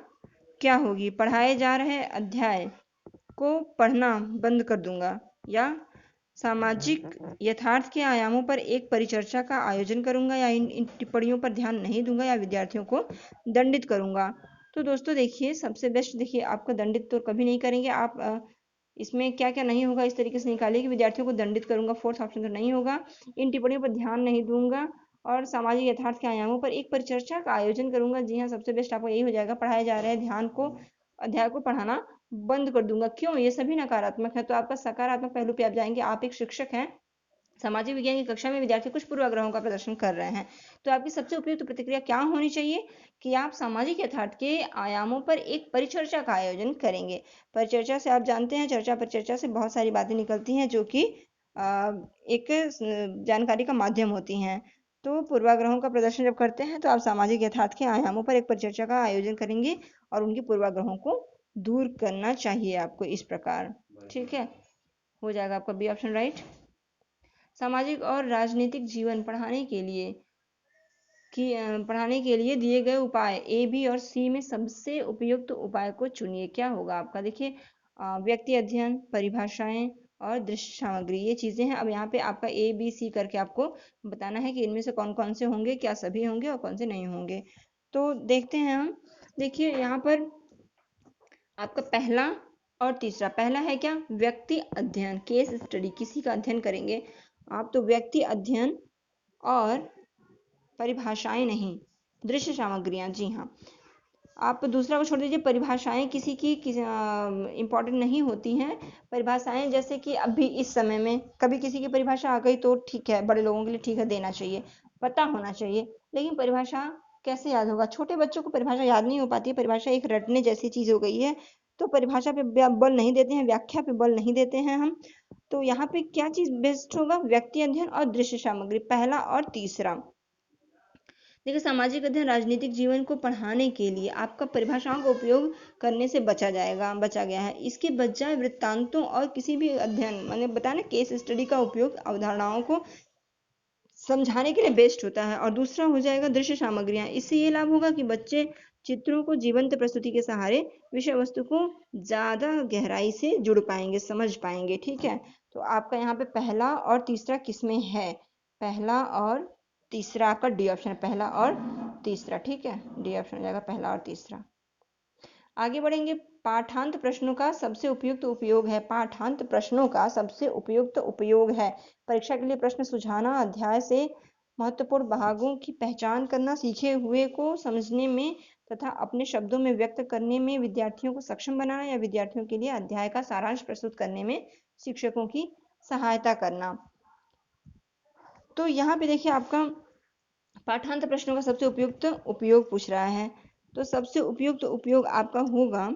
क्या होगी। पढ़ाए जा रहे अध्याय को पढ़ना बंद कर दूंगा, या सामाजिक यथार्थ के आयामों पर एक परिचर्चा का आयोजन करूंगा, या इन टिप्पणियों पर ध्यान नहीं दूंगा, या विद्यार्थियों को दंडित करूंगा। तो दोस्तों देखिए, सबसे बेस्ट देखिए, आपका दंडित तो कभी नहीं करेंगे आप। इसमें क्या क्या नहीं होगा इस तरीके से निकालिए कि विद्यार्थियों को दंडित करूंगा, फोर्थ ऑप्शन तो नहीं होगा। इन टिप्पणियों पर ध्यान नहीं दूंगा, और सामाजिक यथार्थ के आयामों पर एक परिचर्चा का आयोजन करूंगा। जी हाँ, सबसे बेस्ट आपको यही हो जाएगा। पढ़ाए जा रहे ध्यान को अध्याय को पढ़ाना बंद कर दूंगा। क्यों, ये सभी नकारात्मक है, तो आपका सकारात्मक पहलू पे आप जाएंगे। आप एक शिक्षक हैं, सामाजिक विज्ञान की कक्षा में विद्यार्थी कुछ पूर्वाग्रहों का प्रदर्शन कर रहे हैं, तो आपकी सबसे उपयुक्त प्रतिक्रिया क्या होनी चाहिए कि आप सामाजिक यथार्थ के आयामों पर एक परिचर्चा का आयोजन करेंगे। परिचर्चा से आप जानते हैं, चर्चा परिचर्चा से बहुत सारी बातें निकलती हैं जो कि एक जानकारी का माध्यम होती हैं। तो पूर्वाग्रहों का प्रदर्शन जब करते हैं तो आप सामाजिक यथार्थ के आयामों पर एक परिचर्चा का आयोजन करेंगे और उनके पूर्वाग्रहों को दूर करना चाहिए आपको इस प्रकार। ठीक है, हो जाएगा आपका बी ऑप्शन राइट। सामाजिक और राजनीतिक जीवन पढ़ाने के लिए दिए गए उपाय ए, बी और सी में सबसे उपयुक्त उपाय को चुनिए। क्या होगा आपका? देखिए, व्यक्ति अध्ययन, परिभाषाएं और दृश्य सामग्री, ये चीजें हैं। अब यहाँ पे आपका ए, बी, सी करके आपको बताना है कि इनमें से कौन कौन से होंगे, क्या सभी होंगे और कौन से नहीं होंगे। तो देखते हैं हम। देखिए यहाँ पर आपका पहला और तीसरा, पहला है क्या? व्यक्ति अध्ययन, केस स्टडी, किसी का अध्ययन करेंगे आप, तो व्यक्ति अध्ययन और परिभाषाएं नहीं, दृश्य सामग्रियां। जी हाँ, आप दूसरा को छोड़ दीजिए। परिभाषाएं किसी की इंपॉर्टेंट नहीं होती हैं। परिभाषाएं जैसे कि अभी इस समय में कभी किसी की परिभाषा आ गई तो ठीक है, बड़े लोगों के लिए ठीक है, देना चाहिए, पता होना चाहिए। लेकिन परिभाषा कैसे याद होगा? छोटे बच्चों को परिभाषा याद नहीं हो पाती है। परिभाषा एक रटने जैसी चीज हो गई है, तो परिभाषा पे बल नहीं देते हैं, व्याख्या पे बल नहीं देते हैं हम। तो यहाँ पे क्या चीज बेस्ट होगा? व्यक्ति अध्ययन और दृश्य सामग्री, पहला और तीसरा। देखिए, सामाजिक अध्ययन राजनीतिक जीवन को पढ़ाने के लिए आपका परिभाषाओं का उपयोग करने से बचा गया है। इसके बजाय वृत्तांतों और किसी भी अध्ययन, मैंने बताया ना, केस स्टडी का उपयोग अवधारणाओं को समझाने के लिए बेस्ट होता है। और दूसरा हो जाएगा दृश्य सामग्रियां। इससे ये लाभ होगा कि बच्चे चित्रों को जीवंत प्रस्तुति के सहारे विषय वस्तु को ज्यादा गहराई से जुड़ पाएंगे, समझ पाएंगे। ठीक है, तो आपका यहाँ पे पहला और तीसरा किसमें है? पहला और तीसरा आपका डी ऑप्शन है, पहला और तीसरा। ठीक है, डी ऑप्शन हो जाएगा पहला और तीसरा। आगे बढ़ेंगे। पाठांत प्रश्नों का सबसे उपयुक्त उपयोग है। पाठांत प्रश्नों का सबसे उपयुक्त उपयोग है परीक्षा के लिए प्रश्न सुझाना, अध्याय से महत्वपूर्ण भागों की पहचान करना, सीखे हुए को समझने में तथा अपने शब्दों में व्यक्त करने में विद्यार्थियों को सक्षम बनाना, या विद्यार्थियों के लिए अध्याय का सारांश प्रस्तुत करने में शिक्षकों की सहायता करना। तो यहाँ पे देखिए, आपका पाठांत प्रश्नों का सबसे उपयुक्त उपयोग पूछ रहा है, तो सबसे उपयुक्त उपयोग आपका होगा,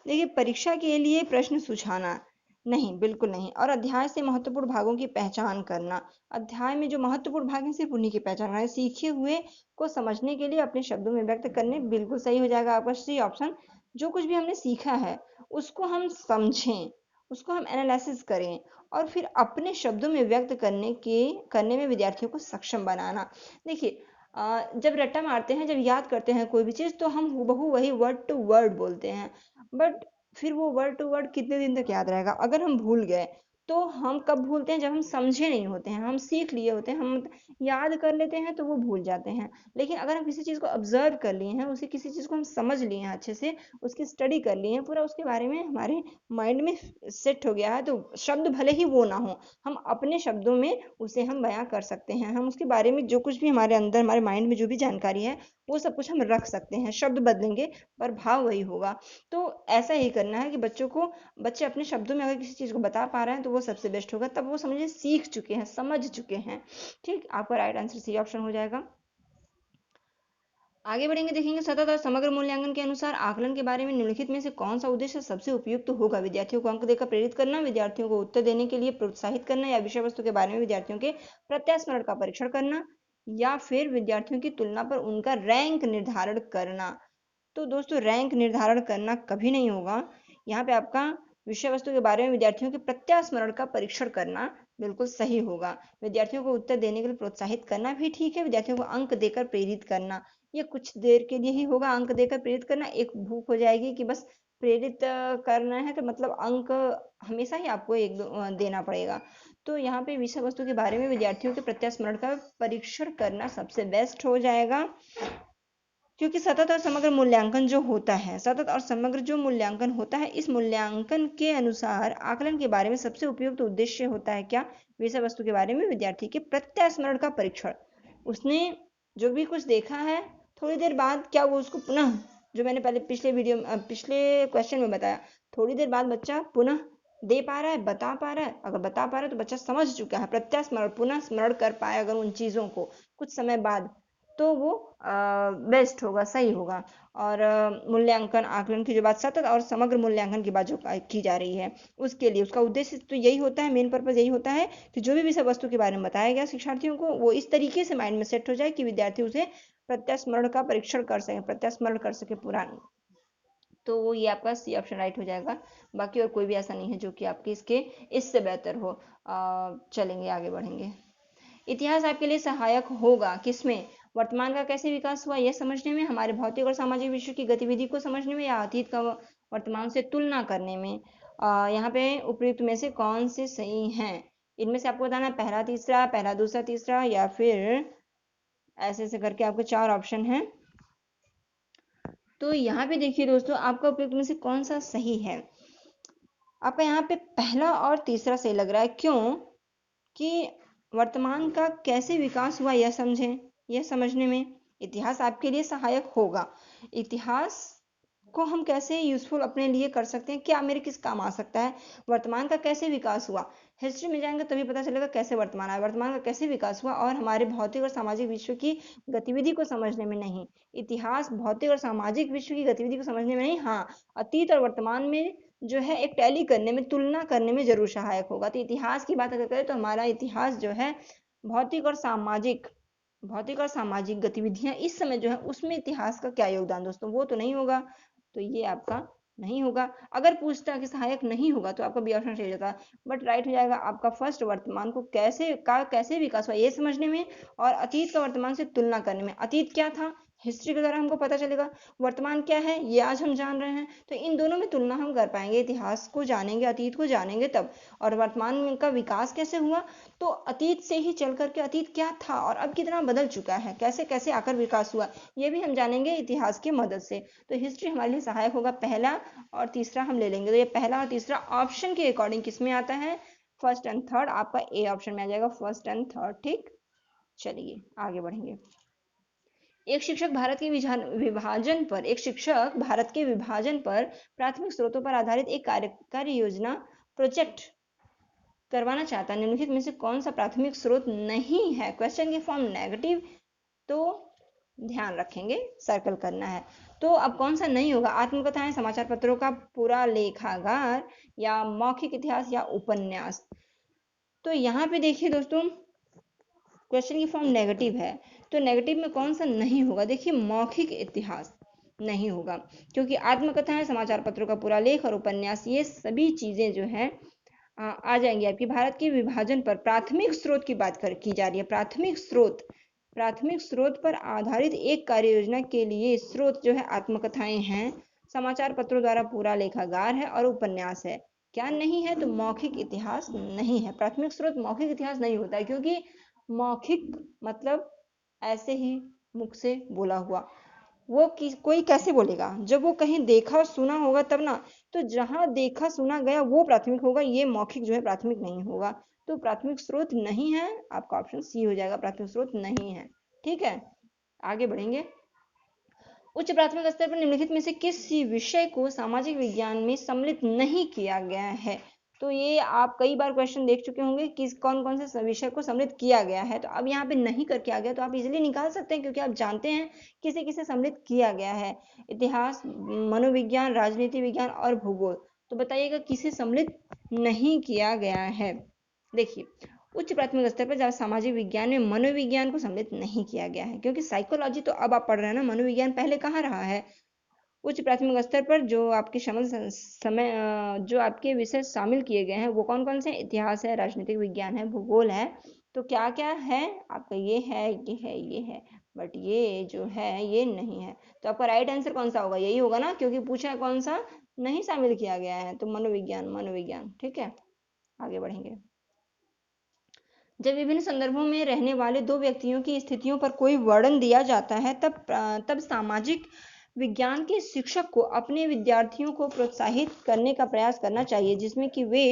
देखिए, परीक्षा के लिए प्रश्न सुझाना नहीं, बिल्कुल नहीं। और अध्याय से महत्वपूर्ण भागों की पहचान करना, अध्याय में जो महत्वपूर्ण भाग हैं सिर्फ उन्हीं की पहचान करना है। सीखे हुए को समझने के लिए अपने शब्दों में व्यक्त करने, बिल्कुल सही हो जाएगा आपका सी ऑप्शन। जो कुछ भी हमने सीखा है उसको हम समझें, उसको हम एनालिसिस करें और फिर अपने शब्दों में व्यक्त करने में विद्यार्थियों को सक्षम बनाना। देखिए, जब रट्टा मारते हैं, जब याद करते हैं कोई भी चीज, तो हम हूबहू वही वर्ड टू वर्ड बोलते हैं, बट फिर वो वर्ड टू वर्ड कितने दिन तक याद रहेगा? अगर हम भूल गए तो हम कब भूलते हैं? जब हम समझे नहीं होते हैं, हम सीख लिए होते हैं, हम याद कर लेते हैं तो वो भूल जाते हैं। लेकिन अगर हम किसी चीज को ऑब्जर्व कर लिए हैं, उसे किसी चीज को हम समझ लिए हैं, अच्छे से उसकी स्टडी कर लिए हैं, पूरा उसके बारे में हमारे माइंड में सेट हो गया है, तो शब्द भले ही वो ना हो, हम अपने शब्दों में उसे हम बयां कर सकते हैं। हम उसके बारे में जो कुछ भी हमारे अंदर, हमारे माइंड में जो भी जानकारी है, वो सब कुछ हम रख सकते हैं। शब्द बदलेंगे पर भाव वही होगा। तो ऐसा ही करना है कि बच्चे अपने शब्दों में अगर किसी चीज को बता पा रहे हैं तो वो सबसे बेस्ट होगा, तब वो समझे सीख चुके हैं, समझ चुके हैं। ठीक, आपका राइट आंसर सी ऑप्शन हो जाएगा। आगे बढ़ेंगे, देखेंगे सतत और समग्र मूल्यांकन के अनुसार आकलन के बारे में निम्नलिखित में से कौन सा उद्देश्य सबसे उपयुक्त होगा? विद्यार्थियों को अंक देकर प्रेरित करना, विद्यार्थियों को उत्तर देने के लिए प्रोत्साहित करना, या विषय वस्तु के बारे में विद्यार्थियों के प्रत्यास्मरण का परीक्षण करना, या फिर विद्यार्थियों की तुलना पर उनका रैंक निर्धारण करना। तो दोस्तों, रैंक निर्धारण करना कभी नहीं होगा। यहाँ पे आपका विषय वस्तु के बारे में विद्यार्थियों के प्रत्यास्मरण का परीक्षण करना बिल्कुल सही होगा। विद्यार्थियों को उत्तर देने के लिए प्रोत्साहित करना भी ठीक है, विद्यार्थियों को अंक देकर प्रेरित करना ये कुछ देर के लिए ही होगा। अंक देकर प्रेरित करना एक भूख हो जाएगी कि बस प्रेरित करना है, तो मतलब अंक हमेशा ही आपको एक देना पड़ेगा। तो यहाँ पे विषय वस्तु के बारे में विद्यार्थियों के प्रत्यास्मरण का परीक्षण करना सबसे बेस्ट हो जाएगा। क्योंकि सतत और समग्र मूल्यांकन जो होता है, सतत और समग्र जो मूल्यांकन होता है, इस मूल्यांकन के अनुसार आकलन के बारे में सबसे उपयुक्त उद्देश्य होता है क्या? विषय वस्तु के बारे में विद्यार्थी के प्रत्यास्मरण का परीक्षण। उसने जो भी कुछ देखा है, थोड़ी देर बाद क्या वो उसको पुनः, जो मैंने पहले पिछले क्वेश्चन में बताया, थोड़ी देर बाद बच्चा पुनः दे पा रहा है, बता पा रहा है। अगर बता पा रहा है तो बच्चा समझ चुका है, प्रत्यास्मरण पुनः स्मरण कर पाए अगर उन चीज़ों को कुछ समय बाद, तो वो बेस्ट होगा, सही होगा। और मूल्यांकन आकलन की जो बात सतत और समग्र मूल्यांकन की बात जो की जा रही है, उसके लिए उसका उद्देश्य तो यही होता है, मेन पर्पज यही होता है कि जो भी विषय वस्तु के बारे में बताया गया शिक्षार्थियों को, वो इस तरीके से माइंड में सेट हो जाए कि विद्यार्थी उसे प्रत्यास्मरण का परीक्षण कर सके, प्रत्यास्मरण कर सके पुरानी। तो वो ये आपका सी ऑप्शन राइट हो जाएगा। बाकी और कोई भी ऐसा नहीं है जो कि आपके इससे बेहतर हो। चलेंगे आगे बढ़ेंगे। इतिहास आपके लिए सहायक होगा किसमें? वर्तमान का कैसे विकास हुआ यह समझने में, हमारे भौतिक और सामाजिक विश्व की गतिविधि को समझने में, या अतीत का वर्तमान से तुलना करने में। यहाँ पे उपयुक्त में से कौन से सही हैं? इनमें से आपको बताना पहला तीसरा, पहला दूसरा तीसरा, या फिर ऐसे ऐसे करके आपके 4 ऑप्शन हैं। तो यहाँ पे देखिए दोस्तों, आपका उपयुक्त में से कौन सा सही है? आपका यहाँ पे पहला और तीसरा सही लग रहा है। क्यों? कि वर्तमान का कैसे विकास हुआ यह समझें, यह समझने में इतिहास आपके लिए सहायक होगा। इतिहास को हम कैसे यूजफुल अपने लिए कर सकते हैं, क्या मेरे किस काम आ सकता है, वर्तमान का कैसे विकास हुआ। हिस्ट्री में जाएंगे तभी पता चलेगा कैसे वर्तमान आया, वर्तमान का कैसे विकास हुआ, और हमारे भौतिक और सामाजिक विश्व की गतिविधि को समझने में नहीं। इतिहास भौतिक और सामाजिक विश्व की गतिविधि को समझने में नहीं, हाँ अतीत और वर्तमान में जो है एक टैली करने में, तुलना करने में जरूर सहायक होगा। तो इतिहास की बात अगर करें तो हमारा इतिहास जो है भौतिक और सामाजिक गतिविधियां इस समय जो है उसमें इतिहास का क्या योगदान दोस्तों, वो तो नहीं होगा। तो ये आपका नहीं होगा। अगर पूछता कि सहायक नहीं होगा तो आपका बी ऑप्शन सही जाता, बट राइट हो जाएगा आपका फर्स्ट, वर्तमान को कैसे विकास हुआ ये समझने में, और अतीत का वर्तमान से तुलना करने में। अतीत क्या था, हिस्ट्री के द्वारा हमको पता चलेगा, वर्तमान क्या है ये आज हम जान रहे हैं, तो इन दोनों में तुलना हम कर पाएंगे, इतिहास को जानेंगे, अतीत को जानेंगे तब। और वर्तमान का विकास कैसे हुआ, तो अतीत से ही चल करके अतीत क्या था और अब कितना बदल चुका है, कैसे कैसे आकर विकास हुआ, ये भी हम जानेंगे इतिहास की मदद से। तो हिस्ट्री हमारे लिए सहायक होगा। पहला और तीसरा हम ले लेंगे, तो ये पहला और तीसरा ऑप्शन के अकॉर्डिंग किस में आता है, फर्स्ट एंड थर्ड, आपका ए ऑप्शन में आ जाएगा, फर्स्ट एंड थर्ड। ठीक, चलिए आगे बढ़ेंगे। एक शिक्षक भारत के विभाजन पर प्राथमिक स्रोतों पर आधारित एक कार्य योजना प्रोजेक्ट करवाना चाहता है। निम्नलिखित में से कौन सा प्राथमिक स्रोत नहीं है? क्वेश्चन की फॉर्म नेगेटिव, तो ध्यान रखेंगे, सर्कल करना है। तो अब कौन सा नहीं होगा? आत्मकथाएं, समाचार पत्रों का पूरा लेखागार, या मौखिक इतिहास, या उपन्यास। तो यहाँ पे देखिए दोस्तों, क्वेश्चन की फॉर्म नेगेटिव है, तो नेगेटिव में कौन सा नहीं होगा? देखिए मौखिक इतिहास नहीं होगा, क्योंकि आत्मकथाएं, समाचार पत्रों का पूरा लेख और उपन्यास, ये सभी चीजें जो है आ जाएंगी आपकी भारत के विभाजन पर प्राथमिक स्रोत की बात की जा रही है। प्राथमिक स्रोत पर आधारित एक कार्य योजना के लिए स्रोत जो है आत्मकथाएं हैं, समाचार पत्रों द्वारा पूरा लेखागार है, और उपन्यास है। क्या नहीं है? तो मौखिक इतिहास नहीं है। प्राथमिक स्रोत मौखिक इतिहास नहीं होता है, क्योंकि मौखिक मतलब ऐसे ही मुख से बोला हुआ, वो कोई कैसे बोलेगा, जब वो कहीं देखा और सुना होगा तब ना। तो जहां देखा सुना गया वो प्राथमिक होगा, ये मौखिक जो है प्राथमिक नहीं होगा। तो प्राथमिक स्रोत नहीं है, आपका ऑप्शन सी हो जाएगा, प्राथमिक स्रोत नहीं है। ठीक है, आगे बढ़ेंगे। उच्च प्राथमिक स्तर पर निम्नलिखित में से किस विषय को सामाजिक विज्ञान में सम्मिलित नहीं किया गया है? तो ये आप कई बार क्वेश्चन देख चुके होंगे, किस कौन कौन से विषय को सम्मिलित किया गया है। तो अब यहाँ पे नहीं करके आ गया तो आप इजिली निकाल सकते हैं, क्योंकि आप जानते हैं किसे किसे सम्मिलित किया गया है। इतिहास, मनोविज्ञान, राजनीति विज्ञान और भूगोल। तो बताइएगा किसे सम्मिलित नहीं किया गया है। देखिए उच्च प्राथमिक स्तर पर जहाँ सामाजिक विज्ञान में मनोविज्ञान को सम्मिलित नहीं किया गया है, क्योंकि साइकोलॉजी तो अब आप पढ़ रहे हैं ना, मनोविज्ञान पहले कहाँ रहा है। उच्च प्राथमिक स्तर पर जो आपके जो आपके विषय शामिल किए गए हैं वो कौन कौन से? इतिहास है, राजनीतिक विज्ञान है, भूगोल है। तो क्या क्या है आपका? ये है, ये है, ये है, बट ये जो है ये नहीं है। तो आपका राइट आंसर कौन सा होगा? यही होगा ना, क्योंकि पूछा है कौन सा नहीं शामिल किया गया है, तो मनोविज्ञान। ठीक है, आगे बढ़ेंगे। जब विभिन्न संदर्भों में रहने वाले दो व्यक्तियों की स्थितियों पर कोई वर्णन दिया जाता है, तब सामाजिक विज्ञान के शिक्षक को अपने विद्यार्थियों को प्रोत्साहित करने का प्रयास करना चाहिए, जिसमें कि वे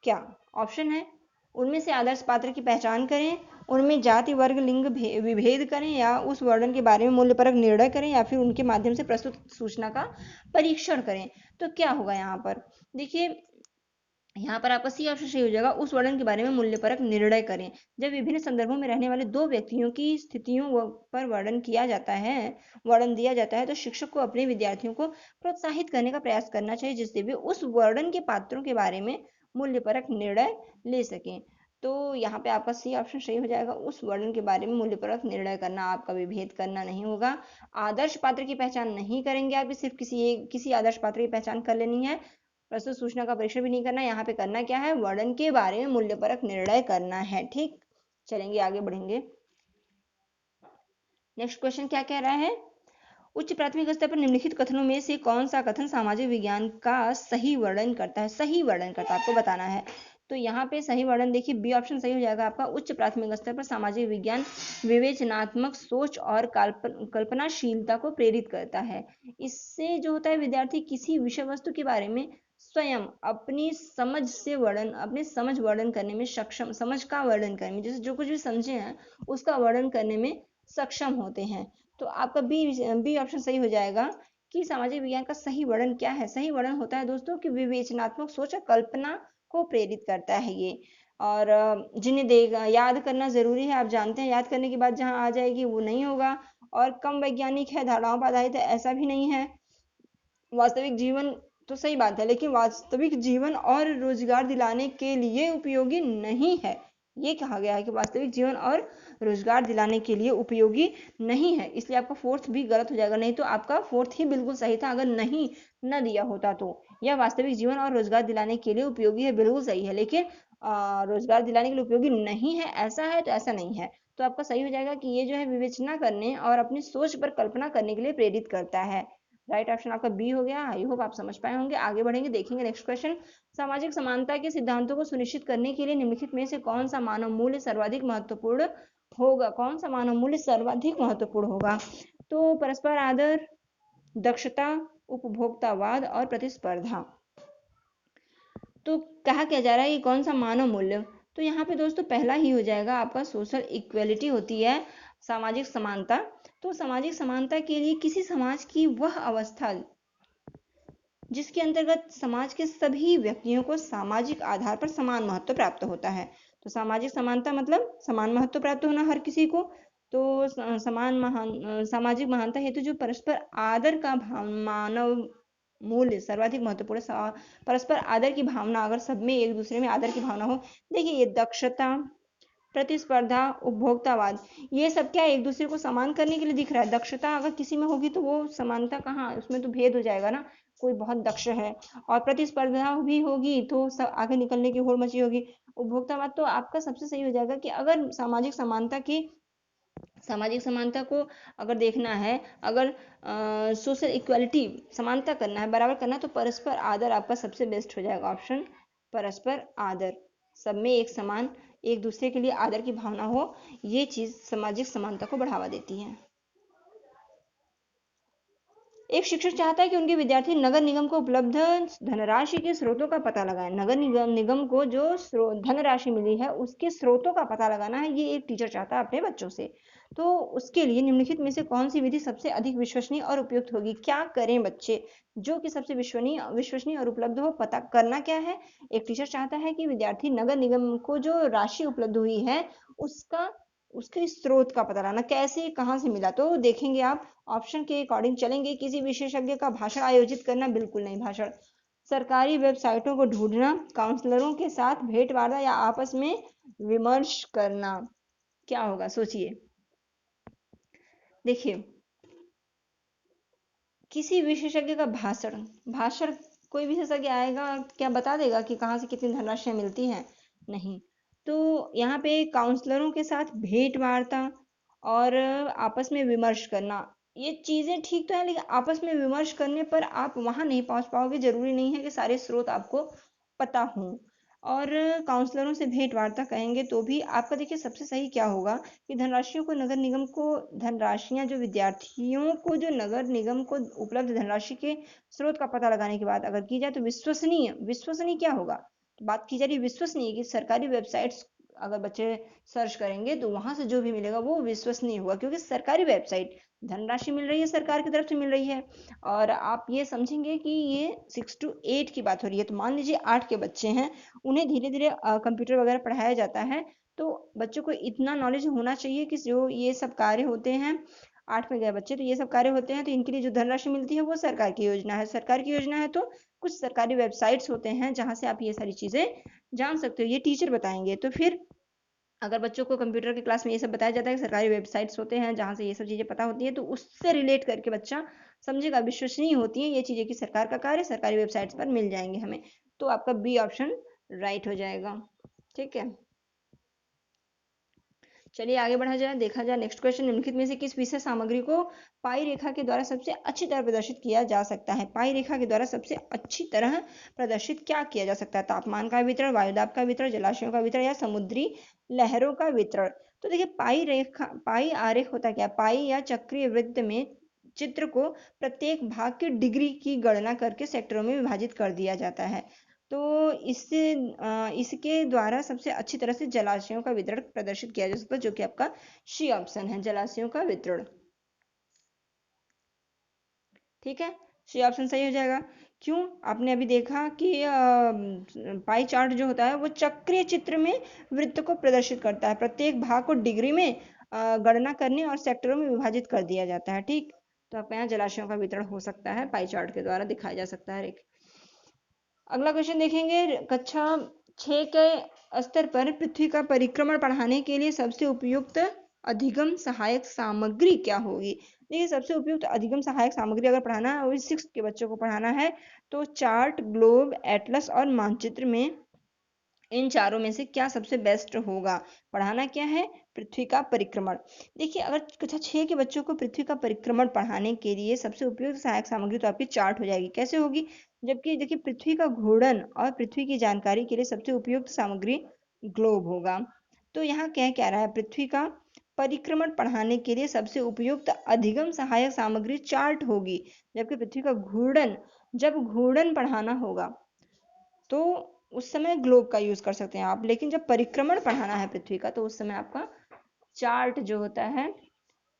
क्या ऑप्शन है? उनमें से आदर्श पात्र की पहचान करें, उनमें जाति वर्ग लिंग विभेद करें, या उस वर्णन के बारे में मूल्यपरक निर्णय करें, या फिर उनके माध्यम से प्रस्तुत सूचना का परीक्षण करें। तो क्या होगा यहाँ पर? देखिए यहाँ पर आपका सी ऑप्शन सही हो जाएगा। उस वर्णन के बारे में मूल्यपरक निर्णय करें। जब विभिन्न संदर्भों में रहने वाले दो व्यक्तियों की स्थितियों पर वर्णन दिया जाता है, तो शिक्षक को अपने विद्यार्थियों को प्रोत्साहित करने का प्रयास करना चाहिए, जिससे वे उस वर्णन के पात्रों के बारे में मूल्यपरक निर्णय ले सकें। तो यहाँ पे आपका सी ऑप्शन सही हो जाएगा। उस वर्णन के बारे में मूल्यपरक निर्णय करना, आपका विभेद करना नहीं होगा। आदर्श पात्र की पहचान नहीं करेंगे आप, सिर्फ किसी आदर्श पात्र की पहचान कर लेनी है। प्रस्तुत सूचना का परीक्षण भी नहीं करना। यहाँ पे करना क्या है, वर्णन के बारे में मूल्यपरक निर्णय करना है। ठीक, चलेंगे आगे बढ़ेंगे। नेक्स्ट क्वेश्चन क्या कह रहा है, उच्च प्राथमिक स्तर पर निम्नलिखित कथनों में से कौन सा कथन सामाजिक विज्ञान का सही वर्णन करता है। सही वर्णन करता है, आपको बताना है। तो यहाँ पे सही वर्णन देखिए, बी ऑप्शन सही हो जाएगा आपका। उच्च प्राथमिक स्तर पर सामाजिक विज्ञान विवेचनात्मक सोच और कल्पनाशीलता को प्रेरित करता है। इससे जो होता है, विद्यार्थी किसी विषय वस्तु के बारे में स्वयं अपनी समझ वर्णन करने में सक्षम, समझ का वर्णन करने में, जैसे जो कुछ भी समझे हैं उसका वर्णन करने में सक्षम होते हैं। तो आपका बी ऑप्शन सही हो जाएगा कि सामाजिक विज्ञान का सही वर्णन क्या है। सही वर्णन होता है दोस्तों कि विवेचनात्मक सोच और कल्पना को प्रेरित करता है ये। और जिन्हें याद करना जरूरी है, आप जानते हैं, याद करने की बात जहां आ जाएगी वो नहीं होगा। और कम वैज्ञानिक है, धारणाओं पर आधारित है, ऐसा भी नहीं है। वास्तविक जीवन तो सही बात है, लेकिन वास्तविक जीवन और रोजगार दिलाने के लिए उपयोगी नहीं है। ये कहा गया है कि वास्तविक जीवन और रोजगार दिलाने के लिए उपयोगी नहीं है, इसलिए आपका फोर्थ भी गलत हो जाएगा। नहीं तो आपका फोर्थ ही बिल्कुल सही था, अगर नहीं न दिया होता तो। यह वास्तविक जीवन और रोजगार दिलाने के लिए उपयोगी है, बिल्कुल सही है, लेकिन रोजगार दिलाने के लिए उपयोगी नहीं है, ऐसा है तो ऐसा नहीं है। तो आपका सही हो जाएगा कि ये जो है विवेचना करने और अपनी सोच पर कल्पना करने के लिए प्रेरित करता है। राइट ऑप्शन आपका बी हो गया। आई होप आप समझ पाए होंगे। आगे बढ़ेंगे, देखेंगे नेक्स्ट क्वेश्चन। सामाजिक समानता के सिद्धांतों को सुनिश्चित करने के लिए निम्नलिखित में से कौन सा मानव मूल्य सर्वाधिक महत्वपूर्ण होगा। कौन सा मानव मूल्य सर्वाधिक महत्वपूर्ण होगा। तो परस्पर आदर, दक्षता, उपभोक्तावाद और प्रतिस्पर्धा। तो कहा क्या जा रहा है कि कौन सा मानव मूल्य, तो यहाँ पे दोस्तों पहला ही हो जाएगा आपका सोशल इक्वेलिटी होती है, सामाजिक समानता। तो सामाजिक समानता के लिए किसी समाज की वह अवस्था जिसके अंतर्गत समाज के सभी व्यक्तियों को सामाजिक आधार पर समान महत्व प्राप्त होता है। तो सामाजिक समानता मतलब समान महत्व प्राप्त होना हर किसी को। तो सामाजिक महानता हेतु जो परस्पर आदर का मानव मूल्य सर्वाधिक महत्वपूर्ण। परस्पर आदर की भावना, अगर सब में एक दूसरे में आदर की भावना हो। देखिए, ये दक्षता, प्रतिस्पर्धा, उपभोक्तावाद, ये सब क्या एक दूसरे को समान करने के लिए दिख रहा है। दक्षता अगर किसी में होगी तो वो समानता कहाँ, उसमें तो भेद हो जाएगा ना, कोई बहुत दक्ष है। और प्रतिस्पर्धा भी होगी तो सब आगे निकलने की होड़ मची होगी। उपभोक्तावाद तो आपका सबसे सही हो जाएगा कि अगर सामाजिक समानता को अगर देखना है, अगर सोशल इक्वालिटी, समानता करना है, बराबर करना है, तो परस्पर आदर आपका सबसे बेस्ट हो जाएगा ऑप्शन। परस्पर आदर, सब में एक समान, एक दूसरे के लिए आदर की भावना हो, ये चीज सामाजिक समानता को बढ़ावा देती है। एक शिक्षक चाहता है कि उनके विद्यार्थी नगर निगम को उपलब्ध धनराशि के स्रोतों का पता लगाएं। नगर निगम को जो धनराशि मिली है उसके स्रोतों का पता लगाना है, ये एक टीचर चाहता है अपने बच्चों से। तो उसके लिए निम्नलिखित में से कौन सी विधि सबसे अधिक विश्वसनीय और उपयुक्त होगी। क्या करें बच्चे जो कि सबसे विश्वसनीय और उपलब्ध हो, पता करना क्या है। एक टीचर चाहता है कि विद्यार्थी नगर निगम को जो राशि उपलब्ध हुई है उसके स्रोत का पता लगाना, कैसे कहाँ से मिला। तो देखेंगे आप ऑप्शन के अकॉर्डिंग चलेंगे। किसी विशेषज्ञ का भाषण आयोजित करना, बिल्कुल नहीं भाषण। सरकारी वेबसाइटों को ढूंढना, काउंसलरों के साथ भेंट वार्ता या आपस में विमर्श करना। क्या होगा सोचिए। देखिए, किसी विशेषज्ञ का भाषण कोई विशेषज्ञ आएगा क्या बता देगा कि कहाँ से कितनी धनराशियां मिलती हैं, नहीं। तो यहाँ पे काउंसलरों के साथ भेंट वार्ता और आपस में विमर्श करना, ये चीजें ठीक तो है, लेकिन आपस में विमर्श करने पर आप वहां नहीं पहुंच पाओगे। जरूरी नहीं है कि सारे स्रोत आपको पता हों। और काउंसलरों से भेंट वार्ता कहेंगे तो भी आपका देखिए सबसे सही क्या होगा कि धनराशियां जो विद्यार्थियों को जो नगर निगम को उपलब्ध धनराशि के स्रोत का पता लगाने के बाद अगर की जाए तो विश्वसनीय क्या होगा। बात की जा रही विश्वसनीय कि सरकारी वेबसाइट्स अगर बच्चे सर्च करेंगे तो वहां से जो भी मिलेगा वो विश्वसनीय होगा, क्योंकि सरकारी वेबसाइट, धनराशि मिल रही है सरकार की तरफ से मिल रही है। और आप ये समझेंगे कि ये 6 to 8 की बात हो रही है, तो मान लीजिए 8 के बच्चे हैं, उन्हें धीरे धीरे कंप्यूटर वगैरह पढ़ाया जाता है, तो बच्चों को इतना नॉलेज होना चाहिए कि जो ये सब कार्य होते हैं, 8 में गए बच्चे तो ये सब कार्य होते हैं, तो इनके लिए जो धनराशि मिलती है वो सरकार की योजना है। सरकार की योजना है तो कुछ सरकारी वेबसाइट्स होते हैं जहां से आप ये सारी चीजें जान सकते हो, ये टीचर बताएंगे। तो फिर अगर बच्चों को कंप्यूटर की क्लास में ये सब बताया जाता है कि सरकारी वेबसाइट्स होते हैं जहां से ये सब चीजें पता होती है, तो उससे रिलेट करके बच्चा समझेगा, विश्वसनीय होती है ये चीजें कि सरकार का कार्य सरकारी वेबसाइट्स पर मिल जाएंगे हमें। तो आपका बी ऑप्शन राइट हो जाएगा। ठीक है, चलिए आगे बढ़ा जाए, देखा जाए नेक्स्ट क्वेश्चन, निम्नलिखित में से किस विषय सामग्री को पाई रेखा के द्वारा सबसे अच्छी तरह प्रदर्शित किया जा सकता है? पाई रेखा के द्वारा सबसे अच्छी तरह प्रदर्शित क्या किया जा सकता है? तापमान का वितरण, वायुदाब का वितरण, जलाशयों का वितरण या समुद्री लहरों का वितरण? तो देखिए पाई रेखा, पाई आरेख होता क्या? पाई या चक्रीय वृत्त में चित्र को प्रत्येक भाग की डिग्री की गणना करके सेक्टरों में विभाजित कर दिया जाता है। तो इससे इसके द्वारा सबसे अच्छी तरह से जलाशयों का वितरण प्रदर्शित किया जा सकता है, जो कि आपका सी ऑप्शन है, जलाशयों का वितरण। ठीक है, सी ऑप्शन सही हो जाएगा। क्यों? आपने अभी देखा कि पाई चार्ट जो होता है वो चक्रीय चित्र में वृत्त को प्रदर्शित करता है, प्रत्येक भाग को डिग्री में गणना करने और सेक्टरों में विभाजित कर दिया जाता है। ठीक, तो आपका यहाँ जलाशयों का वितरण हो सकता है, पाई चार्ट के द्वारा दिखाया जा सकता है। अगला क्वेश्चन देखेंगे, कक्षा 6 के स्तर पर पृथ्वी का परिक्रमण पढ़ाने के लिए सबसे उपयुक्त अधिगम सहायक सामग्री क्या होगी? देखिए सबसे उपयुक्त अधिगम सहायक सामग्री अगर पढ़ाना है, वो 6 के बच्चों को पढ़ाना है, तो चार्ट, ग्लोब, एटलस और मानचित्र में इन चारों में से क्या सबसे बेस्ट होगा? पढ़ाना क्या है? पृथ्वी का परिक्रमण। देखिए अगर कक्षा 6 के बच्चों को पृथ्वी का परिक्रमण पढ़ाने के लिए सबसे उपयुक्त सहायक सामग्री तो आपकी चार्ट हो जाएगी। कैसे होगी? जबकि देखिए पृथ्वी का घूर्णन और पृथ्वी की जानकारी के लिए सबसे उपयुक्त सामग्री ग्लोब होगा। तो यहाँ क्या रहा है? पृथ्वी का परिक्रमण पढ़ाने के लिए सबसे उपयुक्त अधिगम सहायक सामग्री चार्ट होगी, जबकि पृथ्वी का घूर्णन, जब घूर्णन पढ़ाना होगा तो उस समय ग्लोब का यूज कर सकते हैं आप, लेकिन जब परिक्रमण पढ़ाना है पृथ्वी का तो उस समय आपका चार्ट जो होता है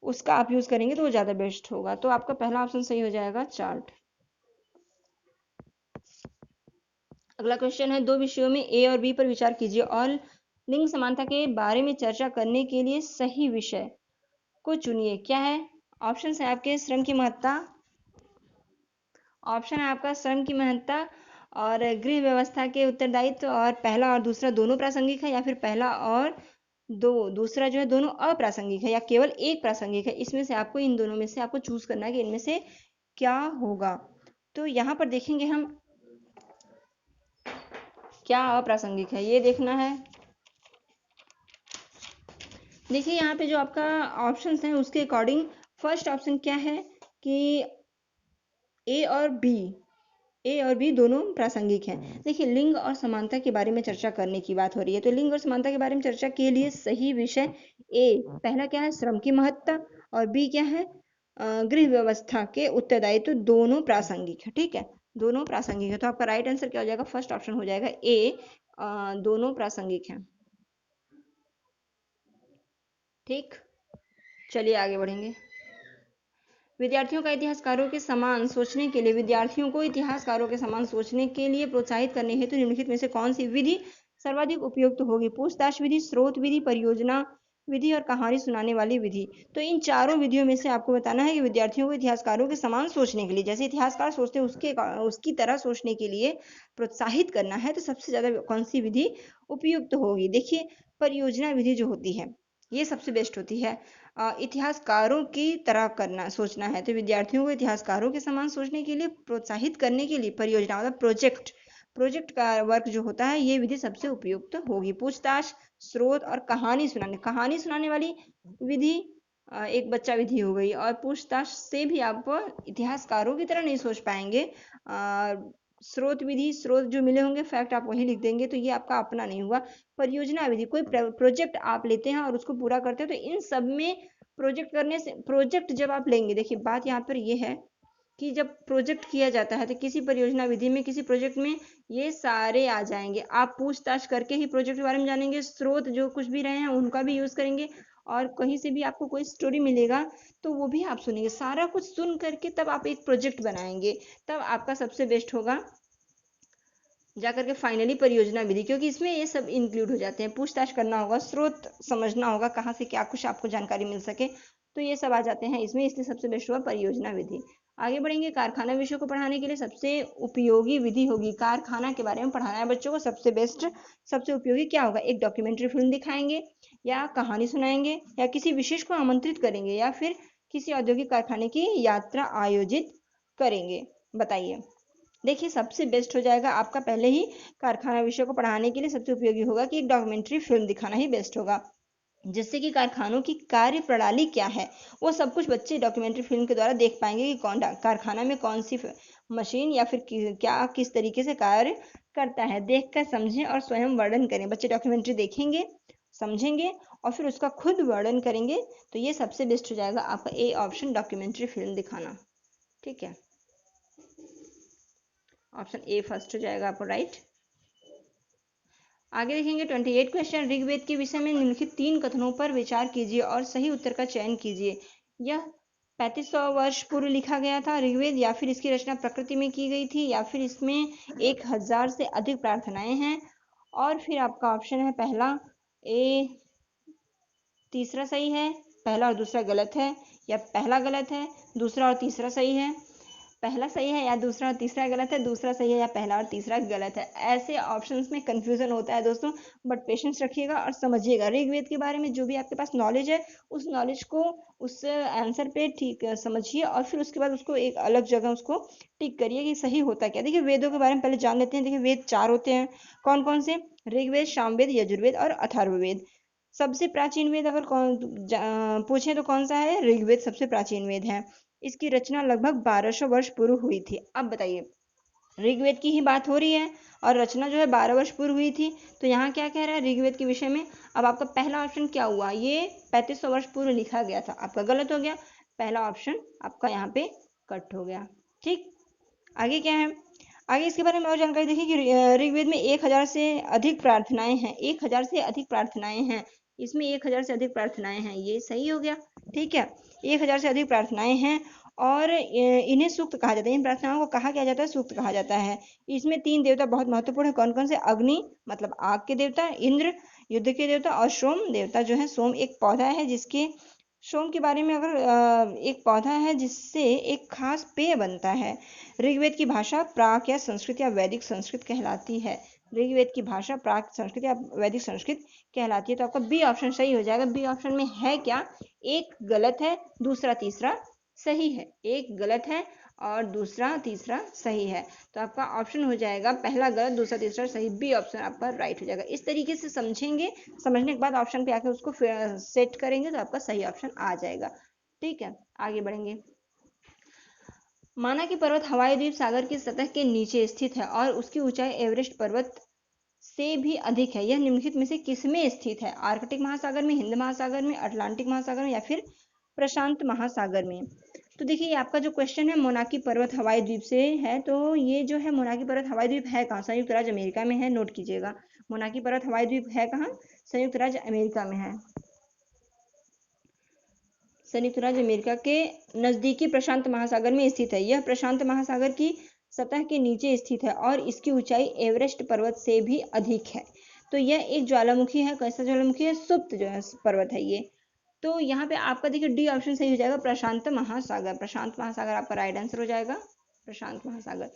उसका आप यूज करेंगे तो वो ज्यादा बेस्ट होगा। तो आपका पहला ऑप्शन सही हो जाएगा, चार्ट। अगला क्वेश्चन है, दो विषयों में ए और बी पर विचार कीजिए और लिंग समानता के बारे में चर्चा करने के लिए सही विषय को चुनिए। क्या है? ऑप्शन है आपके श्रम की महत्ता, ऑप्शन है आपका श्रम की महत्ता और गृह व्यवस्था के उत्तरदायित्व, और पहला और दूसरा दोनों प्रासंगिक है, या फिर पहला और दूसरा जो है दोनों अप्रासंगिक है, या केवल एक प्रासंगिक है। इसमें से आपको, इन दोनों में से आपको चूज करना है कि इनमें से क्या होगा। तो यहाँ पर देखेंगे हम क्या अप्रासंगिक है, ये देखना है। देखिए यहाँ पे जो आपका ऑप्शंस हैं उसके अकॉर्डिंग फर्स्ट ऑप्शन क्या है कि ए और बी दोनों प्रासंगिक हैं। देखिए लिंग और समानता के बारे में चर्चा करने की बात हो रही है, तो लिंग और समानता के बारे में चर्चा के लिए सही विषय ए पहला क्या है? श्रम की महत्ता, और बी क्या है? गृह व्यवस्था के उत्तरदायित्व, तो दोनों प्रासंगिक है। ठीक है, दोनों प्रासंगिक है, तो आपका राइट आंसर क्या हो जाएगा? फर्स्ट ऑप्शन हो जाएगा ए, दोनों प्रासंगिक है। ठीक, चलिए आगे बढ़ेंगे। विद्यार्थियों का इतिहासकारों के समान सोचने के लिए, विद्यार्थियों को इतिहासकारों के समान सोचने के लिए प्रोत्साहित करने हेतु निम्नलिखित में से कौन सी विधि सर्वाधिक उपयुक्त होगी? पूछताछ विधि, स्रोत विधि, परियोजना विधि और कहानी सुनाने वाली विधि। तो इन चारों विधियों में से आपको बताना है कि विद्यार्थियों को इतिहासकारों के समान सोचने के लिए, जैसे इतिहासकार सोचते हैं उसकी तरह सोचने के लिए प्रोत्साहित करना है, तो सबसे ज्यादा कौन सी विधि उपयुक्त होगी? देखिए परियोजना विधि जो होती है ये सबसे बेस्ट होती है। इतिहासकारों की तरह करना सोचना है तो विद्यार्थियों को इतिहासकारों के समान सोचने के लिए प्रोत्साहित करने के लिए परियोजना मतलब प्रोजेक्ट का वर्क जो होता है ये विधि सबसे उपयुक्त होगी। पूछताछ, स्रोत और कहानी सुनाने वाली विधि एक बच्चा विधि हो गई, और पूछताछ से भी आप इतिहासकारों की तरह नहीं सोच पाएंगे। स्रोत जो मिले होंगे फैक्ट आप वही लिख देंगे, तो ये आपका अपना नहीं हुआ। परियोजना विधि, कोई प्रोजेक्ट आप लेते हैं और उसको पूरा करते हैं, तो इन सब में प्रोजेक्ट जब आप लेंगे, देखिए बात यहाँ पर ये है कि जब प्रोजेक्ट किया जाता है तो किसी परियोजना विधि में, किसी प्रोजेक्ट में ये सारे आ जाएंगे। आप पूछताछ करके ही प्रोजेक्ट के बारे में जानेंगे, स्रोत जो कुछ भी रहे हैं उनका भी यूज करेंगे, और कहीं से भी आपको कोई स्टोरी मिलेगा तो वो भी आप सुनेंगे। सारा कुछ सुन करके तब आप एक प्रोजेक्ट बनाएंगे, तब आपका सबसे बेस्ट होगा जाकर के फाइनली परियोजना विधि, क्योंकि इसमें ये सब इंक्लूड हो जाते हैं। पूछताछ करना होगा, स्रोत समझना होगा, कहाँ से क्या कुछ आपको जानकारी मिल सके, तो ये सब आ जाते हैं इसमें, इसलिए सबसे बेस्ट हुआ परियोजना विधि। आगे बढ़ेंगे। कारखाना विषय को पढ़ाने के लिए सबसे उपयोगी विधि होगी, कारखाना के बारे में पढ़ाना है बच्चों को, सबसे बेस्ट सबसे उपयोगी क्या होगा? एक डॉक्यूमेंट्री फिल्म दिखाएंगे, या कहानी सुनाएंगे, या किसी विशेष को आमंत्रित करेंगे, या फिर किसी औद्योगिक कारखाने की यात्रा आयोजित करेंगे। बताइए। देखिए, सबसे बेस्ट हो जाएगा आपका पहले ही कारखाना विषय को पढ़ाने के लिए सबसे उपयोगी होगा कि एक डॉक्यूमेंट्री फिल्म दिखाना ही बेस्ट होगा, जिससे कि कारखानों की कार्य प्रणाली क्या है वो सब कुछ बच्चे डॉक्यूमेंट्री फिल्म के द्वारा देख पाएंगे कि कौन कारखाना में कौन सी मशीन या फिर क्या किस तरीके से कार्य करता है। देखकर समझें और स्वयं वर्णन करें। बच्चे डॉक्यूमेंट्री देखेंगे, समझेंगे और फिर उसका खुद वर्णन करेंगे, तो ये सबसे बेस्ट हो जाएगा आपका ए ऑप्शन, डॉक्यूमेंट्री फिल्म दिखाना। ठीक है, ऑप्शन ए फर्स्ट हो जाएगा आपको राइट। आगे देखेंगे 28 क्वेश्चन। ऋग्वेद के विषय में निम्नलिखित 3 कथनों पर विचार कीजिए और सही उत्तर का चयन कीजिए। यह 3500 वर्ष पूर्व लिखा गया था ऋग्वेद, या फिर इसकी रचना प्रकृति में की गई थी, या फिर इसमें 1000 से अधिक प्रार्थनाएं हैं। और फिर आपका ऑप्शन है पहला ए, तीसरा सही है, पहला और दूसरा गलत है, या पहला गलत है, दूसरा और तीसरा सही है, पहला सही है या दूसरा और तीसरा गलत है, दूसरा सही है या पहला और तीसरा गलत है। ऐसे ऑप्शंस में कंफ्यूजन होता है दोस्तों, बट पेशेंस रखिएगा और समझिएगा। ऋग्वेद के बारे में जो भी आपके पास नॉलेज है, उस नॉलेज को उस आंसर पे ठीक समझिए, और फिर उसके बाद उसको एक अलग जगह उसको टिक करिए कि सही होता क्या। देखिए, वेदों के बारे में पहले जान लेते हैं। देखिए, वेद 4 होते हैं। कौन कौन से? ऋग्वेद, सामवेद, यजुर्वेद और अथर्ववेद। सबसे प्राचीन वेद अगर पूछे तो कौन सा है? ऋग्वेद सबसे प्राचीन वेद है। इसकी रचना लगभग 1200 वर्ष पूर्व हुई थी। अब बताइए, ऋग्वेद की ही बात हो रही है और रचना जो है 12 वर्ष पूर्व हुई थी, तो यहाँ क्या कह रहा है ऋग्वेद के विषय में? अब आपका पहला ऑप्शन क्या हुआ? ये 3500 वर्ष पूर्व लिखा गया था, आपका गलत हो गया। पहला ऑप्शन आपका यहाँ पे कट हो गया। ठीक, आगे क्या है? आगे इसके बारे में और जानकारी देखिए कि ऋग्वेद में 1000 से अधिक प्रार्थनाएं हैं। 1000 से अधिक प्रार्थनाएं हैं, इसमें 1000 से अधिक प्रार्थनाएं हैं, ये सही हो गया। ठीक है, 1000 से अधिक प्रार्थनाएं हैं और इन्हें सूक्त कहा जाता है। इन प्रार्थनाओं को कहा क्या जाता है? सूक्त कहा जाता है। इसमें 3 देवता बहुत महत्वपूर्ण है। कौन कौन से? अग्नि मतलब आग के देवता, इंद्र युद्ध के देवता, और सोम देवता जो है। सोम एक पौधा है जिसके, सोम के बारे में अगर एक पौधा है जिससे एक खास पेय बनता है। ऋग्वेद की भाषा प्राक या संस्कृत या वैदिक संस्कृत कहलाती है। ऋग्वेद की भाषा प्राक संस्कृत या वैदिक संस्कृत कहलाती है। तो आपका बी ऑप्शन सही हो जाएगा। बी ऑप्शन में है क्या? एक गलत है, दूसरा तीसरा सही है। एक गलत है और दूसरा तीसरा सही है, तो आपका ऑप्शन हो जाएगा पहला गलत, दूसरा तीसरा सही। बी ऑप्शन आपका राइट हो जाएगा। इस तरीके से समझेंगे, समझने के बाद ऑप्शन पे आके उसको सेट करेंगे तो आपका सही ऑप्शन आ जाएगा। ठीक है, आगे बढ़ेंगे। माना कि पर्वत हवाई द्वीप सागर की सतह के नीचे स्थित है और उसकी ऊंचाई एवरेस्ट पर्वत से भी अधिक है। यह निम्नलिखित में से किसमें स्थित है? आर्कटिक महासागर में, हिंद महासागर में, अटलांटिक महासागर में, या फिर प्रशांत महासागर में? तो देखिए, आपका जो क्वेश्चन है मोनाकी पर्वत हवाई द्वीप से है, तो ये जो है मोनाकी पर्वत हवाई द्वीप है कहाँ? संयुक्त राज्य अमेरिका में है। नोट कीजिएगा, मोनाकी पर्वत हवाई द्वीप है कहाँ? संयुक्त राज्य अमेरिका में है। संयुक्त राज्य अमेरिका के नजदीकी प्रशांत महासागर में स्थित है। यह प्रशांत महासागर की सतह के नीचे स्थित है और इसकी ऊंचाई एवरेस्ट पर्वत से भी अधिक है। तो यह एक ज्वालामुखी है। कैसा ज्वालामुखी है? सुप्त जो है पर्वत है ये। तो यहाँ पे आपका देखिए डी ऑप्शन सही हो जाएगा, प्रशांत महासागर। प्रशांत महासागर आपका राइट आंसर हो जाएगा, प्रशांत महासागर।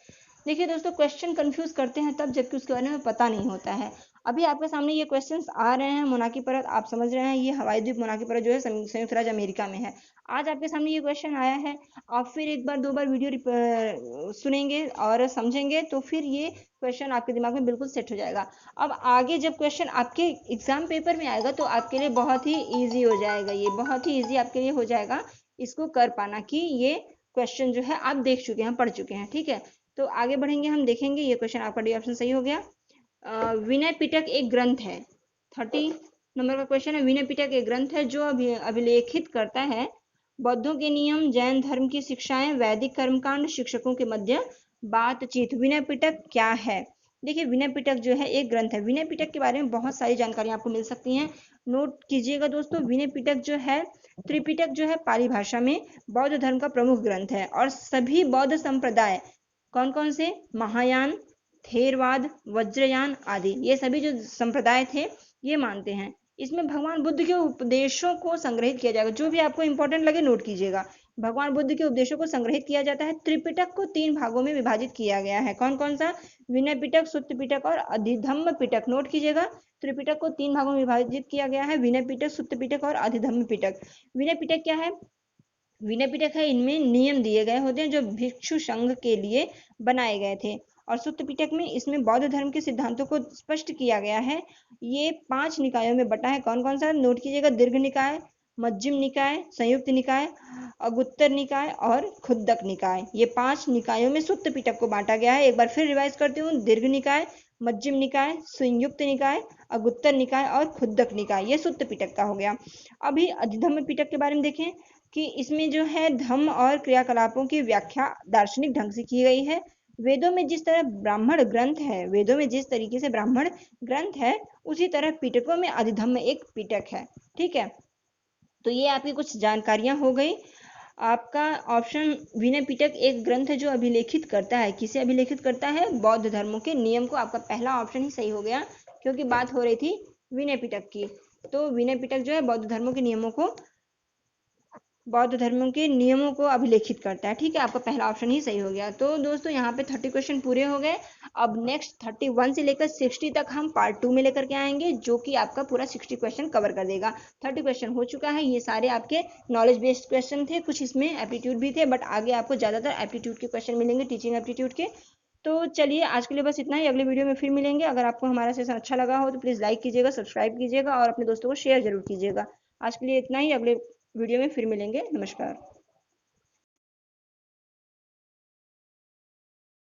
देखिए दोस्तों, क्वेश्चन कंफ्यूज करते हैं तब जबकि उसके बारे में पता नहीं होता है। अभी आपके सामने ये क्वेश्चंस आ रहे हैं। मोनाकी पर्वत आप समझ रहे हैं, ये हवाई द्वीप मोनाकी पर्वत जो है संयुक्त राज्य अमेरिका में है। आज आपके सामने ये क्वेश्चन आया है, आप फिर एक बार दो बार वीडियो सुनेंगे और समझेंगे तो फिर ये क्वेश्चन आपके दिमाग में बिल्कुल सेट हो जाएगा। अब आगे जब क्वेश्चन आपके एग्जाम पेपर में आएगा तो आपके लिए बहुत ही ईजी हो जाएगा। ये बहुत ही ईजी आपके लिए हो जाएगा इसको कर पाना, कि ये क्वेश्चन जो है आप देख चुके हैं, पढ़ चुके हैं। ठीक है, तो आगे बढ़ेंगे, हम देखेंगे। ये क्वेश्चन आपका डी ऑप्शन सही हो गया। विनय पिटक एक ग्रंथ है। 30 नंबर का क्वेश्चन है। विनय पिटक एक ग्रंथ है जो अभिलेखित करता है बौद्धों के नियम, जैन धर्म की शिक्षाएं, वैदिक कर्मकांड, शिक्षकों के मध्य बातचीत। विनय पिटक क्या है? देखिए, विनय पिटक जो है एक ग्रंथ है। विनय पिटक के बारे में बहुत सारी जानकारी आपको मिल सकती हैं, नोट कीजिएगा दोस्तों। विनय पिटक जो है, त्रिपिटक जो है पाली भाषा में बौद्ध धर्म का प्रमुख ग्रंथ है और सभी बौद्ध संप्रदाय, कौन कौन से, महायान, थेरवाद, वज्रयान आदि, ये सभी जो संप्रदाय थे ये मानते हैं। इसमें भगवान बुद्ध के उपदेशों को संग्रहित किया जाएगा। जो भी आपको इंपॉर्टेंट लगे नोट कीजिएगा। भगवान बुद्ध के उपदेशों को संग्रहित किया जाता है। त्रिपिटक को 3 भागों में विभाजित किया गया है। कौन कौन सा? विनय पिटक, सुत्त पिटक और अधिधम्म पिटक। नोट कीजिएगा, त्रिपिटक को 3 भागों में विभाजित किया गया है, विनय पिटक, सुत्त पिटक और अधिधम्म पिटक। विनय पिटक क्या है? विनय पिटक है, इनमें नियम दिए गए होते हैं जो भिक्षु संघ के लिए बनाए गए थे। और सुत्त पिटक में इसमें बौद्ध धर्म के सिद्धांतों को स्पष्ट किया गया है। ये 5 निकायों में बटा है। कौन कौन सा? नोट कीजिएगा, दीर्घ निकाय, मध्यम निकाय, संयुक्त निकाय, अगुत्तर निकाय और खुद्दक निकाय। ये 5 निकायों में सुत्त पिटक को बांटा गया है। एक बार फिर रिवाइज करती हूँ, दीर्घ निकाय, मध्यम निकाय, संयुक्त निकाय, अगुत्तर निकाय और खुद्दक निकाय, ये सुत्त पिटक का हो गया। अभी अधिधम्म पिटक के बारे में देखें कि इसमें जो है धम्म और क्रियाकलापों की व्याख्या दार्शनिक ढंग से की गई है। वेदों में जिस तरह ब्राह्मण ग्रंथ है, वेदों में जिस तरीके से ब्राह्मण ग्रंथ है, उसी तरह पिटकों में अधिधम्म एक पिटक है। ठीक है, तो ये आपकी कुछ जानकारियां हो गई। आपका ऑप्शन विनय पिटक एक ग्रंथ है जो अभिलेखित करता है, किसे अभिलेखित करता है? बौद्ध धर्मों के नियम को। आपका पहला ऑप्शन ही सही हो गया, क्योंकि बात हो रही थी विनय पिटक की। तो विनय पिटक जो है बौद्ध धर्मों के नियमों को अभिलेखित करता है। ठीक है, आपका पहला ऑप्शन ही सही हो गया। तो दोस्तों यहाँ पे 30 क्वेश्चन पूरे हो गए। अब नेक्स्ट 31 से लेकर 60 तक हम पार्ट 2 में लेकर के आएंगे, जो कि आपका पूरा 60 क्वेश्चन कवर कर देगा। 30 क्वेश्चन हो चुका है, ये सारे आपके नॉलेज बेस्ड क्वेश्चन थे, कुछ इसमें एप्टीट्यूड भी थे, बट आगे आपको ज्यादातर एप्टीट्यूड के क्वेश्चन मिलेंगे, टीचिंग एप्टीट्यूड के। तो चलिए, आज के लिए बस इतना ही। अगले वीडियो में फिर मिलेंगे। अगर आपको हमारा सेशन अच्छा लगा हो तो प्लीज लाइक कीजिएगा, सब्सक्राइब कीजिएगा और अपने दोस्तों को शेयर जरूर कीजिएगा। आज के लिए इतना ही, अगले वीडियो में फिर मिलेंगे। नमस्कार।